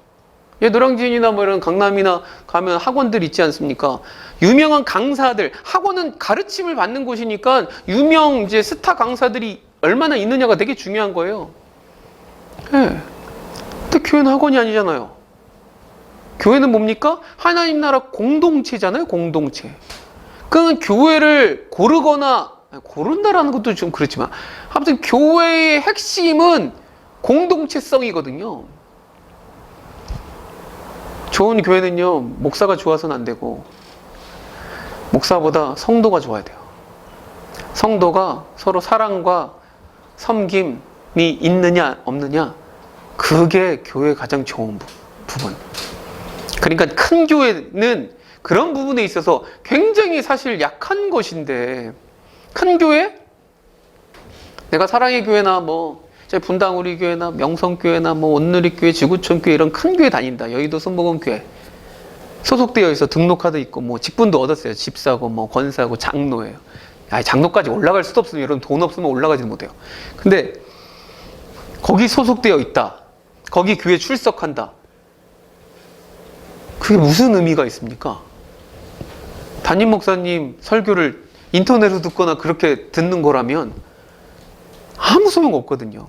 노량진이나 뭐 이런 강남이나 가면 학원들 있지 않습니까? 유명한 강사들, 학원은 가르침을 받는 곳이니까 유명 이제 스타 강사들이 얼마나 있느냐가 되게 중요한 거예요. 네. 근데 교회는 학원이 아니잖아요. 교회는 뭡니까? 하나님 나라 공동체잖아요. 공동체. 그러니까 교회를 고른다라는 것도 좀 그렇지만 아무튼 교회의 핵심은 공동체성이거든요. 좋은 교회는요, 목사가 좋아서는 안 되고 목사보다 성도가 좋아야 돼요. 성도가 서로 사랑과 섬김이 있느냐 없느냐, 그게 교회의 가장 좋은 부분. 그러니까 큰 교회는 그런 부분에 있어서 굉장히 사실 약한 것인데, 큰 교회? 내가 사랑의 교회나 뭐 분당 우리 교회나 명성교회나 뭐 온누리교회, 지구촌교회 이런 큰 교회 다닌다. 여의도 순복음교회 소속되어 있어 등록카드 있고 뭐 직분도 얻었어요. 집사고 뭐 권사고 장로예요. 장로까지 올라갈 수도 없으면 여러분 돈 없으면 올라가지 못해요. 근데 거기 소속되어 있다. 거기 교회 출석한다. 그게 무슨 의미가 있습니까? 담임 목사님 설교를 인터넷으로 듣거나 그렇게 듣는 거라면 아무 소용 없거든요.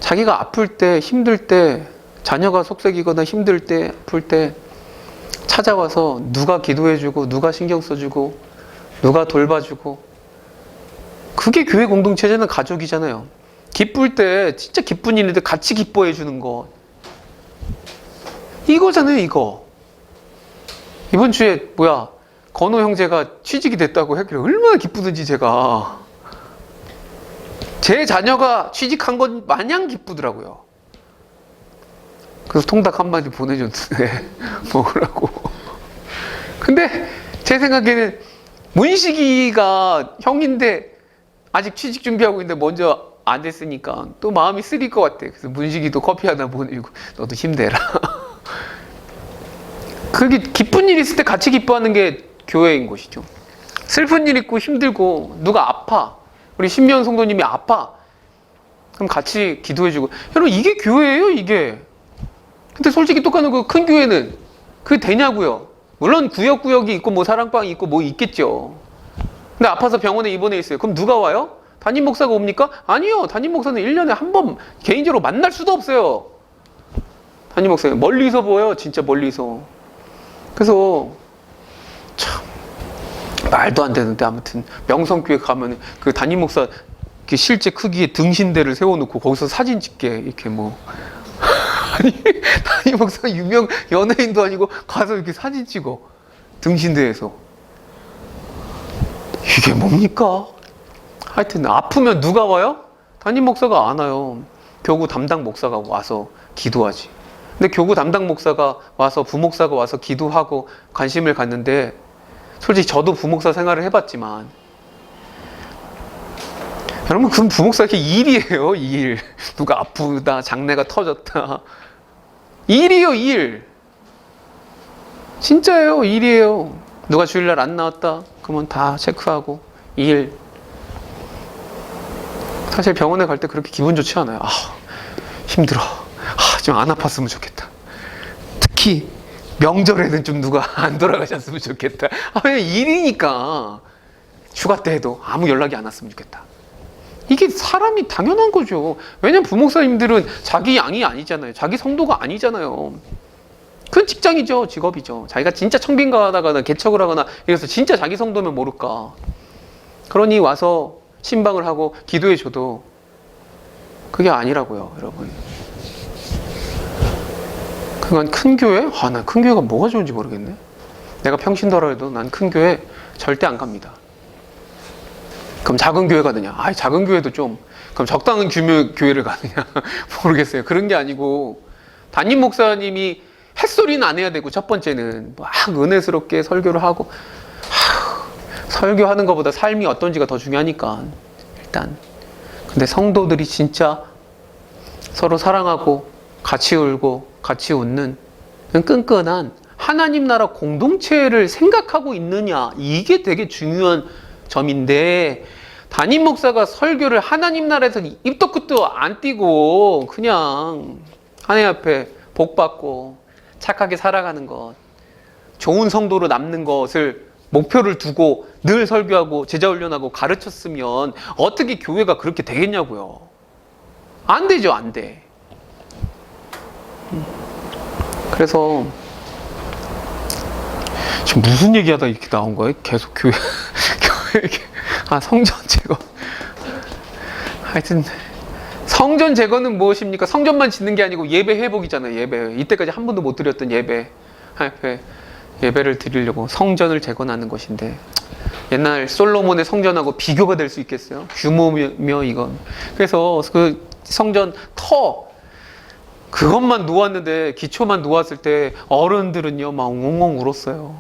자기가 아플 때, 힘들 때, 자녀가 속썩이거나 힘들 때, 아플 때 찾아와서 누가 기도해주고, 누가 신경 써주고, 누가 돌봐주고, 그게 교회 공동체잖아요. 가족이잖아요. 기쁠 때 진짜 기쁜 일인데 같이 기뻐해주는 것, 이거잖아요. 이거. 이번 주에 건호 형제가 취직이 됐다고 했길래 얼마나 기쁘든지 제가. 제 자녀가 취직한 건 마냥 기쁘더라고요. 그래서 통닭 한마디 보내줬는데 먹으라고. 근데 제 생각에는 문식이가 형인데 아직 취직 준비하고 있는데 먼저 안 됐으니까 또 마음이 쓰릴 것 같아. 그래서 문식이도 커피 하나 보내주고 너도 힘내라. 그게 기쁜 일 있을 때 같이 기뻐하는 게 교회인 것이죠. 슬픈 일 있고 힘들고 누가 아파, 우리 신미연 성도님이 아파, 그럼 같이 기도해주고. 여러분 이게 교회예요. 이게. 근데 솔직히 똑같은 그 큰 교회는 그게 되냐고요. 물론 구역구역이 있고 뭐 사랑방이 있고 뭐 있겠죠. 근데 아파서 병원에 입원해 있어요. 그럼 누가 와요? 담임 목사가 옵니까? 아니요. 담임 목사는 1년에 한 번 개인적으로 만날 수도 없어요. 담임 목사님 멀리서 보여요. 진짜 멀리서. 그래서 참 말도 안 되는데 아무튼 명성교회 가면 그 담임 목사 실제 크기의 등신대를 세워놓고 거기서 사진 찍게 이렇게 뭐 아니 담임 목사 유명 연예인도 아니고 가서 이렇게 사진 찍어 등신대에서. 이게 뭡니까? 하여튼 아프면 누가 와요? 담임 목사가 안 와요. 교구 담당 목사가 와서 기도하지. 근데 교구 담당 목사가 와서 부목사가 와서 기도하고 관심을 갖는데, 솔직히 저도 부목사 생활을 해봤지만 여러분 그건 부목사 이렇게 일이에요. 일. 누가 아프다, 장례가 터졌다, 일이에요. 일. 진짜예요. 일이에요. 누가 주일날 안 나왔다 그러면 다 체크하고 일. 사실 병원에 갈 때 그렇게 기분 좋지 않아요. 힘들어. 좀 안 아팠으면 좋겠다. 특히 명절에는 좀 누가 안 돌아가셨으면 좋겠다. 그냥 일이니까. 휴가 때 해도 아무 연락이 안 왔으면 좋겠다. 이게 사람이 당연한 거죠. 왜냐면 부목사님들은 자기 양이 아니잖아요. 자기 성도가 아니잖아요. 그 그건 직장이죠. 직업이죠. 자기가 진짜 청빈가하다거나 개척을 하거나 이래서 진짜 자기 성도면 모를까. 그러니 와서 신방을 하고 기도해 줘도 그게 아니라고요, 여러분. 그건 큰 교회? 난 큰 교회가 뭐가 좋은지 모르겠네. 내가 평신도라 해도 난 큰 교회 절대 안 갑니다. 그럼 작은 교회 가느냐? 작은 교회도 좀, 그럼 적당한 규모 교회를 가느냐? 모르겠어요. 그런 게 아니고, 담임 목사님이 햇소리는 안 해야 되고, 첫 번째는 막 은혜스럽게 설교를 하고, 설교하는 것보다 삶이 어떤지가 더 중요하니까, 일단. 근데 성도들이 진짜 서로 사랑하고, 같이 울고, 같이 웃는 끈끈한 하나님 나라 공동체를 생각하고 있느냐, 이게 되게 중요한 점인데, 담임 목사가 설교를 하나님 나라에서 입도 끝도 안 띄고 그냥 하나님 앞에 복 받고 착하게 살아가는 것, 좋은 성도로 남는 것을 목표를 두고 늘 설교하고 제자 훈련하고 가르쳤으면 어떻게 교회가 그렇게 되겠냐고요. 안 되죠, 안 돼. 그래서 지금 무슨 얘기하다 이렇게 나온 거예요? 계속 교회 성전 제거. 하여튼 성전 제거는 무엇입니까? 성전만 짓는 게 아니고 예배 회복이잖아요. 예배. 이때까지 한 번도 못 드렸던 예배를 드리려고 성전을 재건하는 것인데, 옛날 솔로몬의 성전하고 비교가 될 수 있겠어요? 규모며 이건. 그래서 그 성전 그것만 놓았는데, 기초만 놓았을 때 어른들은요 막 웅웅 울었어요.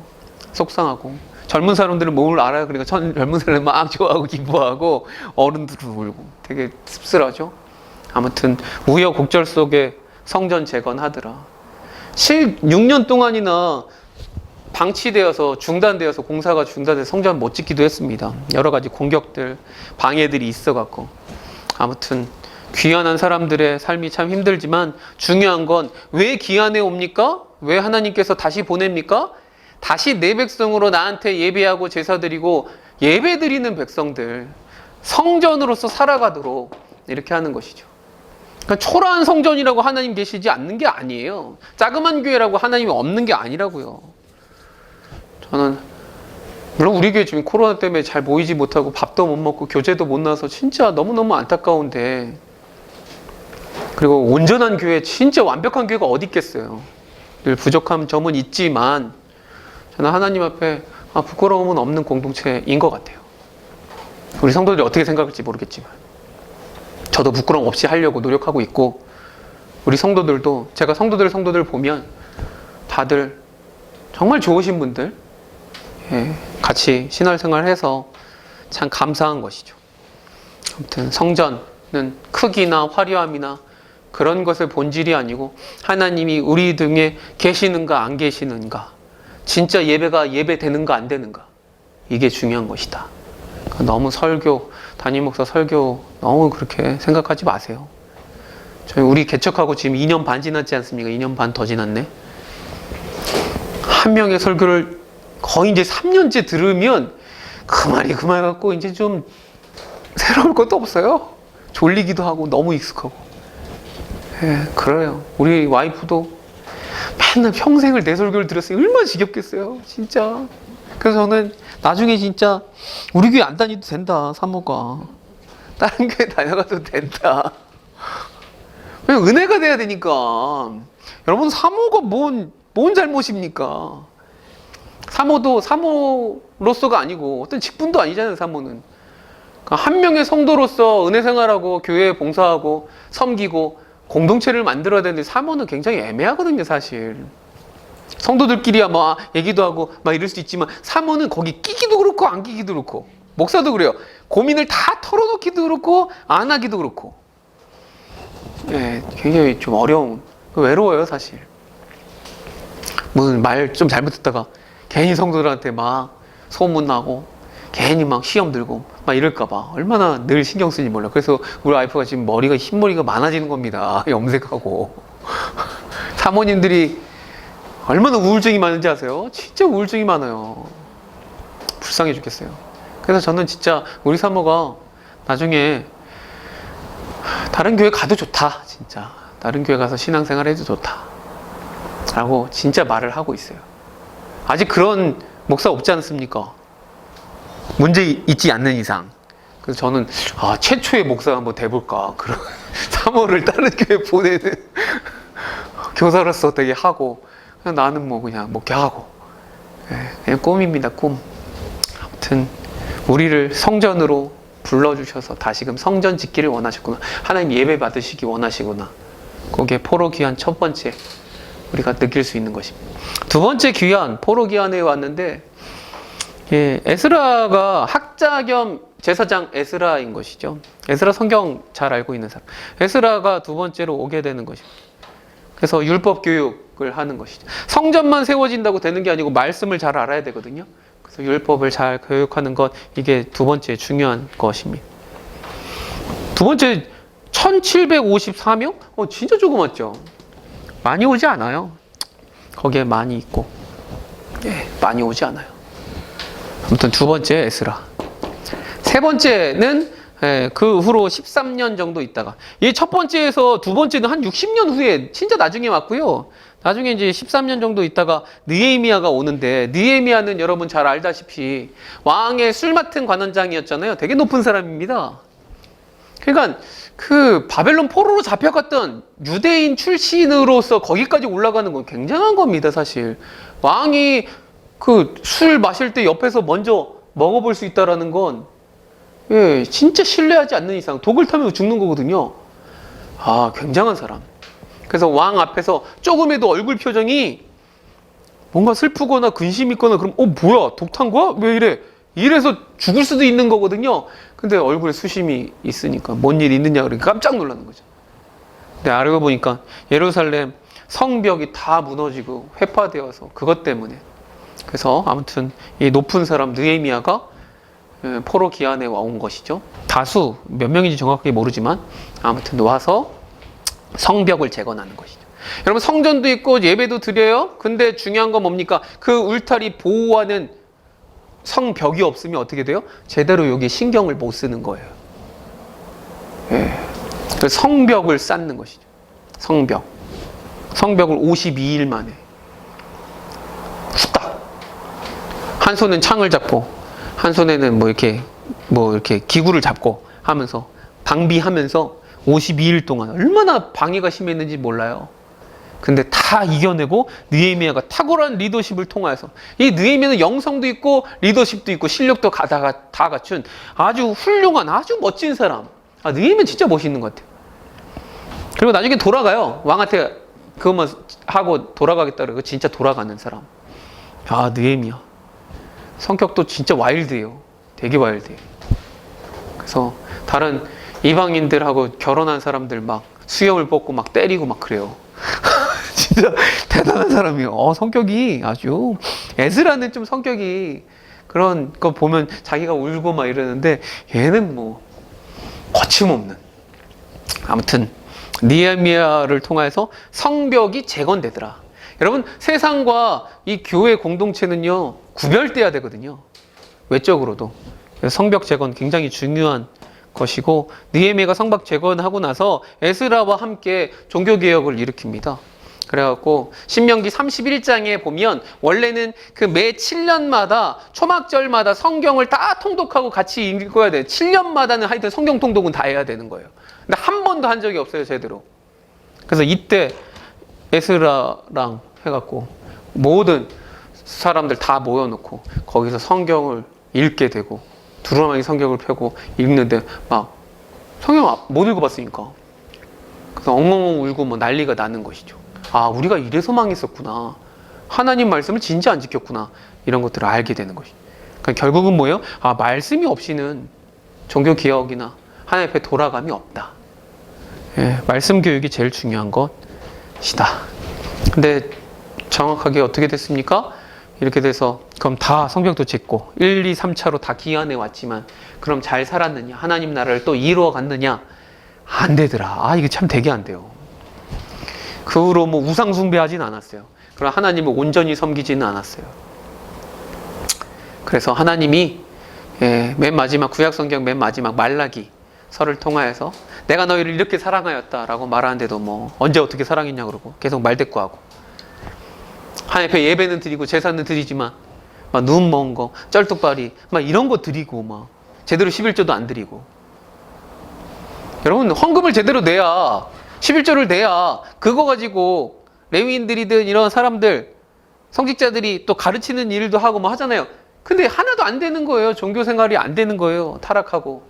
속상하고. 젊은 사람들은 뭘 알아요. 그러니까 젊은 사람은 막 좋아하고 기뻐하고, 어른들은 울고. 되게 씁쓸하죠. 아무튼 우여곡절 속에 성전 재건하더라. 6년 동안이나 방치되어서 중단되어서 공사가 중단돼서 성전 못 짓기도 했습니다. 여러 가지 공격들, 방해들이 있어갖고. 아무튼 귀환한 사람들의 삶이 참 힘들지만, 중요한 건 왜 귀환해 옵니까? 왜 하나님께서 다시 보냅니까? 다시 내 백성으로 나한테 예배하고 제사 드리고 예배 드리는 백성들, 성전으로서 살아가도록 이렇게 하는 것이죠. 그러니까 초라한 성전이라고 하나님 계시지 않는 게 아니에요. 자그만 교회라고 하나님이 없는 게 아니라고요. 저는 물론 우리 교회 지금 코로나 때문에 잘 모이지 못하고 밥도 못 먹고 교제도 못 나서 진짜 너무너무 안타까운데, 그리고 온전한 교회, 진짜 완벽한 교회가 어디 있겠어요. 늘 부족한 점은 있지만 저는 하나님 앞에 부끄러움은 없는 공동체인 것 같아요. 우리 성도들이 어떻게 생각할지 모르겠지만 저도 부끄러움 없이 하려고 노력하고 있고, 우리 성도들도, 제가 성도들 보면 다들 정말 좋으신 분들, 같이 신앙생활을 해서 참 감사한 것이죠. 아무튼 성전은 크기나 화려함이나 그런 것의 본질이 아니고, 하나님이 우리 등에 계시는가 안 계시는가, 진짜 예배가 예배되는가 안 되는가, 이게 중요한 것이다. 너무 담임 목사 설교 너무 그렇게 생각하지 마세요. 우리 개척하고 지금 2년 반 지났지 않습니까? 2년 반 더 지났네. 한 명의 설교를 거의 이제 3년째 들으면 그 말이 그 말 같고 이제 좀 새로울 것도 없어요. 졸리기도 하고 너무 익숙하고. 그래요. 우리 와이프도 맨날 평생을 내 설교를 들었으니 얼마나 지겹겠어요, 진짜. 그래서 저는 나중에 진짜 우리 교회 안 다니도 된다, 사모가. 다른 교회 다녀가도 된다. 그냥 은혜가 돼야 되니까. 여러분, 사모가 뭔 잘못입니까? 사모도 사모로서가 아니고 어떤 직분도 아니잖아요, 사모는. 그러니까 한 명의 성도로서 은혜 생활하고 교회에 봉사하고 섬기고 공동체를 만들어야 되는데, 사모는 굉장히 애매하거든요, 사실. 성도들끼리야 막 얘기도 하고 막 이럴 수 있지만, 사모는 거기 끼기도 그렇고 안 끼기도 그렇고, 목사도 그래요. 고민을 다 털어놓기도 그렇고 안 하기도 그렇고. 굉장히 좀 어려운, 외로워요, 사실. 무슨 말 좀 잘못했다가 괜히 성도들한테 막 소문나고 괜히 막 시험 들고 막 이럴까봐 얼마나 늘 신경 쓰는지 몰라. 그래서 우리 와이프가 지금 흰머리가 많아지는 겁니다. 염색하고. 사모님들이 얼마나 우울증이 많은지 아세요? 진짜 우울증이 많아요. 불쌍해 죽겠어요. 그래서 저는 진짜 우리 사모가 나중에 다른 교회 가도 좋다, 진짜. 다른 교회 가서 신앙생활 해도 좋다. 라고 진짜 말을 하고 있어요. 아직 그런 목사 없지 않습니까? 문제 있지 않는 이상. 그래서 저는 최초의 목사 한번 돼볼까. 그런 사모를 다른 교회 보내는 교사로서 되게 하고, 그냥 나는 뭐 그냥 목회하고. 그냥 꿈입니다, 꿈. 아무튼 우리를 성전으로 불러주셔서 다시금 성전 짓기를 원하셨구나. 하나님 예배 받으시기 원하시구나. 거기에 포로 귀환 첫 번째 우리가 느낄 수 있는 것입니다. 두 번째 귀환, 포로 귀환에 왔는데, 에스라가 학자 겸 제사장 에스라인 것이죠. 에스라 성경 잘 알고 있는 사람. 에스라가 두 번째로 오게 되는 것입니다. 그래서 율법 교육을 하는 것이죠. 성전만 세워진다고 되는 게 아니고 말씀을 잘 알아야 되거든요. 그래서 율법을 잘 교육하는 것, 이게 두 번째 중요한 것입니다. 두 번째, 1754명? 진짜 조그맣죠. 많이 오지 않아요. 거기에 많이 있고, 많이 오지 않아요. 아무튼 두 번째 에스라. 세 번째는 그 후로 13년 정도 있다가, 이 첫 번째에서 두 번째는 한 60년 후에 진짜 나중에 왔고요. 나중에 이제 13년 정도 있다가 느헤미야가 오는데, 느헤미야는 여러분 잘 알다시피 왕의 술 맡은 관원장이었잖아요. 되게 높은 사람입니다. 그러니까 그 바벨론 포로로 잡혀갔던 유대인 출신으로서 거기까지 올라가는 건 굉장한 겁니다, 사실. 왕이 그 술 마실 때 옆에서 먼저 먹어볼 수 있다라는 건, 진짜 신뢰하지 않는 이상 독을 타면 죽는 거거든요. 굉장한 사람. 그래서 왕 앞에서 조금에도 얼굴 표정이 뭔가 슬프거나 근심 있거나 그럼 뭐야, 독 탄 거야? 왜 이래? 이래서 죽을 수도 있는 거거든요. 근데 얼굴에 수심이 있으니까 뭔 일 있느냐 그러니까 깜짝 놀라는 거죠. 근데 알고 보니까 예루살렘 성벽이 다 무너지고 회파되어서 그것 때문에. 그래서 아무튼 이 높은 사람 느헤미야가 포로 기한에 온 것이죠. 다수 몇 명인지 정확하게 모르지만 아무튼 와서 성벽을 재건하는 것이죠. 여러분, 성전도 있고 예배도 드려요. 근데 중요한 건 뭡니까? 그 울타리 보호하는 성벽이 없으면 어떻게 돼요? 제대로 여기 신경을 못 쓰는 거예요. 그래서 성벽을 쌓는 것이죠. 성벽을 52일 만에 후딱, 한 손은 창을 잡고 한 손에는 뭐 이렇게 기구를 잡고 하면서 방비하면서 52일 동안 얼마나 방해가 심했는지 몰라요. 근데 다 이겨내고 느헤미야가 탁월한 리더십을 통해서, 이 느헤미야는 영성도 있고 리더십도 있고 실력도 다 갖춘 아주 훌륭한, 아주 멋진 사람. 느헤미야 진짜 멋있는 것 같아요. 그리고 나중에 돌아가요. 왕한테 그것만 하고 돌아가겠다 그러고 진짜 돌아가는 사람. 느헤미야 성격도 진짜 와일드해요. 되게 와일드해요. 그래서 다른 이방인들하고 결혼한 사람들 막 수염을 뽑고 막 때리고 막 그래요. 진짜 대단한 사람이에요. 성격이 아주, 에스라는 좀 성격이 그런 거 보면 자기가 울고 막 이러는데 얘는 뭐 거침없는. 아무튼 느헤미야를 통해서 성벽이 재건되더라. 여러분, 세상과 이 교회 공동체는요 구별돼야 되거든요. 외적으로도. 그래서 성벽 재건 굉장히 중요한 것이고, 느헤미야가 성벽 재건하고 나서 에스라와 함께 종교개혁을 일으킵니다. 그래갖고 신명기 31장에 보면 원래는 그 매 7년마다 초막절마다 성경을 다 통독하고 같이 읽어야 돼. 7년마다는 하여튼 성경 통독은 다 해야 되는 거예요. 근데 한 번도 한 적이 없어요, 제대로. 그래서 이때 에스라랑 해갖고 모든 사람들 다 모여놓고 거기서 성경을 읽게 되고, 두루마기 성경을 펴고 읽는데 막 성경 못 읽어봤으니까 그래서 엉엉 울고 뭐 난리가 나는 것이죠. 우리가 이래서 망했었구나. 하나님 말씀을 진짜 안 지켰구나. 이런 것들을 알게 되는 것이죠. 그러니까 결국은 뭐예요? 말씀이 없이는 종교개혁이나 하나님 앞에 돌아감이 없다. 말씀 교육이 제일 중요한 것이다. 근데 정확하게 어떻게 됐습니까? 이렇게 돼서 그럼 다 성벽도 짓고 1, 2, 3차로 다 기한해 왔지만 그럼 잘 살았느냐? 하나님 나라를 또 이루어 갔느냐? 안 되더라. 이게 참 되게 안 돼요. 그 후로 뭐 우상 숭배하진 않았어요. 그럼 하나님을 온전히 섬기지는 않았어요. 그래서 하나님이 맨 마지막 구약성경 맨 마지막 말라기 서를 통하여서 내가 너희를 이렇게 사랑하였다라고 말하는데도 뭐 언제 어떻게 사랑했냐 그러고 계속 말대꾸하고 하나님 앞에 예배는 드리고 제사는 드리지만 막 눈 먼 거, 쩔뚝발이 막 이런 거 드리고 막 제대로 11조도 안 드리고. 여러분 헌금을 제대로 내야 11조를 내야 그거 가지고 레위인들이든 이런 사람들 성직자들이 또 가르치는 일도 하고 뭐 하잖아요. 근데 하나도 안 되는 거예요. 종교 생활이 안 되는 거예요. 타락하고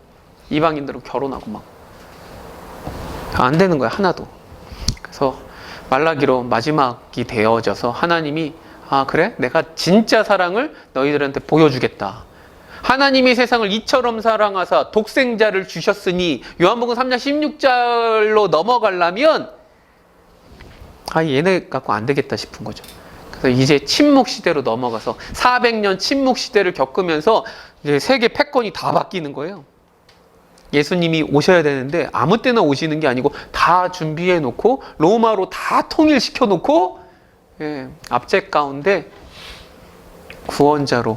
이방인들하고 결혼하고 막 안 되는 거예요. 하나도. 그래서 말라기로 마지막이 되어져서 하나님이 아 그래? 내가 진짜 사랑을 너희들한테 보여주겠다. 하나님이 세상을 이처럼 사랑하사 독생자를 주셨으니 요한복음 3장 16절로 넘어가려면 아 얘네 갖고 안 되겠다 싶은 거죠. 그래서 이제 침묵 시대로 넘어가서 400년 침묵 시대를 겪으면서 이제 세계 패권이 다 바뀌는 거예요. 예수님이 오셔야 되는데 아무 때나 오시는 게 아니고 다 준비해 놓고 로마로 다 통일시켜 놓고 압제 가운데 구원자로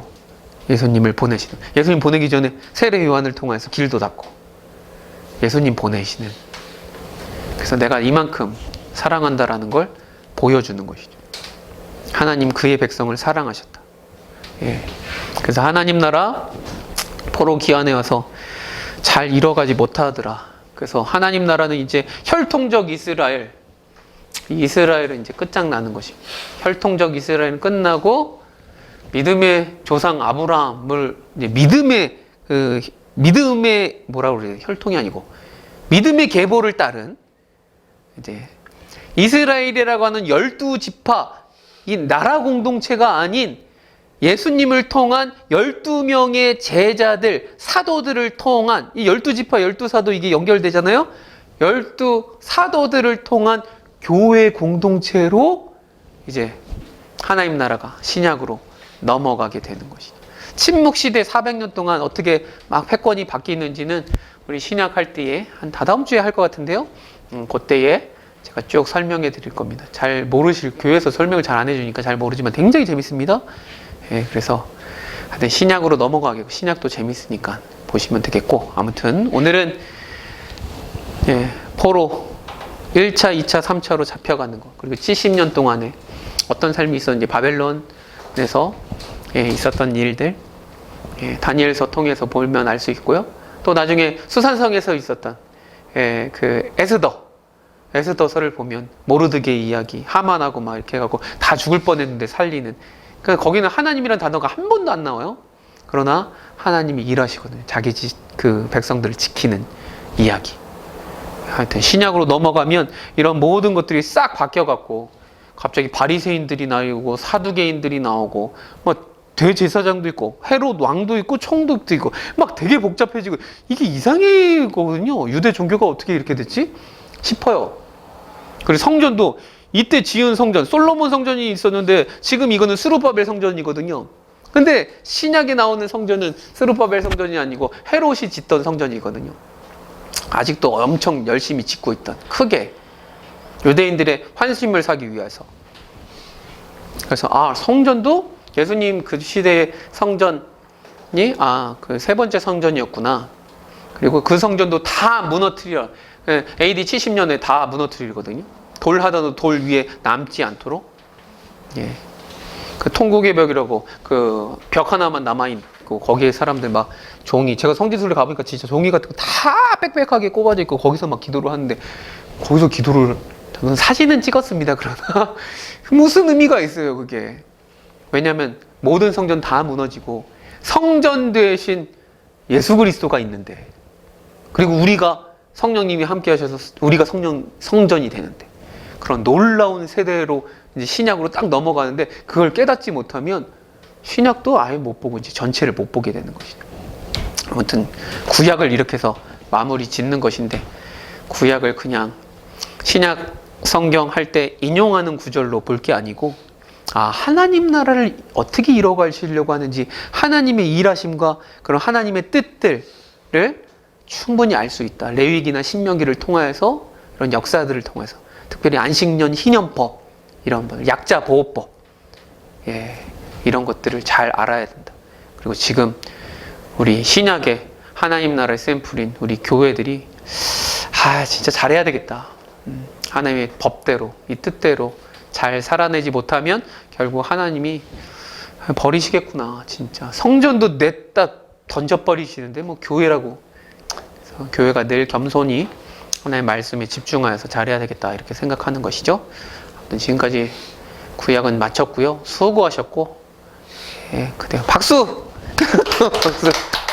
예수님을 보내시는, 예수님 보내기 전에 세례 요한을 통해서 길도 닫고 예수님 보내시는, 그래서 내가 이만큼 사랑한다라는 걸 보여주는 것이죠. 하나님 그의 백성을 사랑하셨다. 그래서 하나님 나라 포로 기한에 와서 잘 이뤄가지 못하더라. 그래서 하나님 나라는 이제 혈통적 이스라엘, 이스라엘은 이제 끝장나는 것입니다. 혈통적 이스라엘은 끝나고 믿음의 조상 아브라함을 이제 믿음의 뭐라고 그래요? 혈통이 아니고 믿음의 계보를 따른 이제 이스라엘이라고 하는 12지파, 이 나라 공동체가 아닌 예수님을 통한 12명의 제자들, 사도들을 통한 이 12지파, 12사도 이게 연결되잖아요. 12사도들을 통한 교회 공동체로 이제 하나님 나라가 신약으로 넘어가게 되는 것이죠. 침묵 시대 400년 동안 어떻게 막 패권이 바뀌는지는 우리 신약 할 때에 한 다다음 주에 할 것 같은데요. 그때에 제가 쭉 설명해 드릴 겁니다. 잘 모르실, 교회에서 설명을 잘 안 해주니까 잘 모르지만 굉장히 재밌습니다. 그래서 하여튼 신약으로 넘어가겠고, 신약도 재밌으니까 보시면 되겠고, 아무튼 오늘은 포로 1차, 2차, 3차로 잡혀가는 거, 그리고 70년 동안에 어떤 삶이 있었는지, 바벨론에서 있었던 일들, 다니엘서 통해서 보면 알 수 있고요. 또 나중에 수산성에서 있었던 그 에스더서를 보면 모르드게의 이야기, 하만하고 막 이렇게 해갖고 다 죽을 뻔했는데 살리는. 그러니까 거기는 하나님이라는 단어가 한 번도 안 나와요. 그러나 하나님이 일하시거든요. 자기 그 백성들을 지키는 이야기. 하여튼 신약으로 넘어가면 이런 모든 것들이 싹 바뀌어갖고 갑자기 바리새인들이 나오고 사두개인들이 나오고 뭐 대제사장도 있고 헤롯 왕도 있고 총독도 있고 막 되게 복잡해지고 이게 이상해거든요. 유대 종교가 어떻게 이렇게 됐지 싶어요. 그리고 성전도 이때 지은 성전, 솔로몬 성전이 있었는데 지금 이거는 스룹바벨 성전이거든요. 근데 신약에 나오는 성전은 스룹바벨 성전이 아니고 헤롯이 짓던 성전이거든요. 아직도 엄청 열심히 짓고 있던, 크게 유대인들의 환심을 사기 위해서. 그래서 성전도 예수님 그 시대의 성전이 그 세 번째 성전이었구나. 그리고 그 성전도 다 무너뜨려, AD 70년에 다 무너뜨리거든요. 돌 하나도 돌 위에 남지 않도록. 그 통곡의 벽이라고 그 벽 하나만 남아있고 거기에 사람들 막 종이, 제가 성지순례 가보니까 진짜 종이 같은 거 다 빽빽하게 꼽아져 있고 거기서 막 기도를 하는데, 거기서 기도를, 저는 사진은 찍었습니다. 그러나 무슨 의미가 있어요 그게. 왜냐하면 모든 성전 다 무너지고 성전 대신 예수 그리스도가 있는데, 그리고 우리가 성령님이 함께 하셔서 우리가 성전이 되는데, 그런 놀라운 세대로 이제 신약으로 딱 넘어가는데, 그걸 깨닫지 못하면 신약도 아예 못 보고 이제 전체를 못 보게 되는 것이죠. 아무튼 구약을 이렇게 해서 마무리 짓는 것인데, 구약을 그냥 신약 성경 할 때 인용하는 구절로 볼 게 아니고, 하나님 나라를 어떻게 이뤄가시려고 하는지 하나님의 일하심과 그런 하나님의 뜻들을 충분히 알 수 있다. 레위기나 신명기를 통해서, 이런 역사들을 통해서, 특별히 안식년 희년법, 이런 약자 보호법, 이런 것들을 잘 알아야 된다. 그리고 지금 우리 신약의 하나님 나라의 샘플인 우리 교회들이 진짜 잘해야 되겠다. 하나님의 법대로, 이 뜻대로 잘 살아내지 못하면 결국 하나님이 버리시겠구나. 진짜 성전도 냈다 던져버리시는데 뭐 교회라고. 그래서 교회가 늘 겸손히 하나님의 말씀에 집중하여서 잘해야 되겠다 이렇게 생각하는 것이죠. 아무튼 지금까지 구약은 마쳤고요. 수고하셨고, 예, 그래요. 박수! 박수!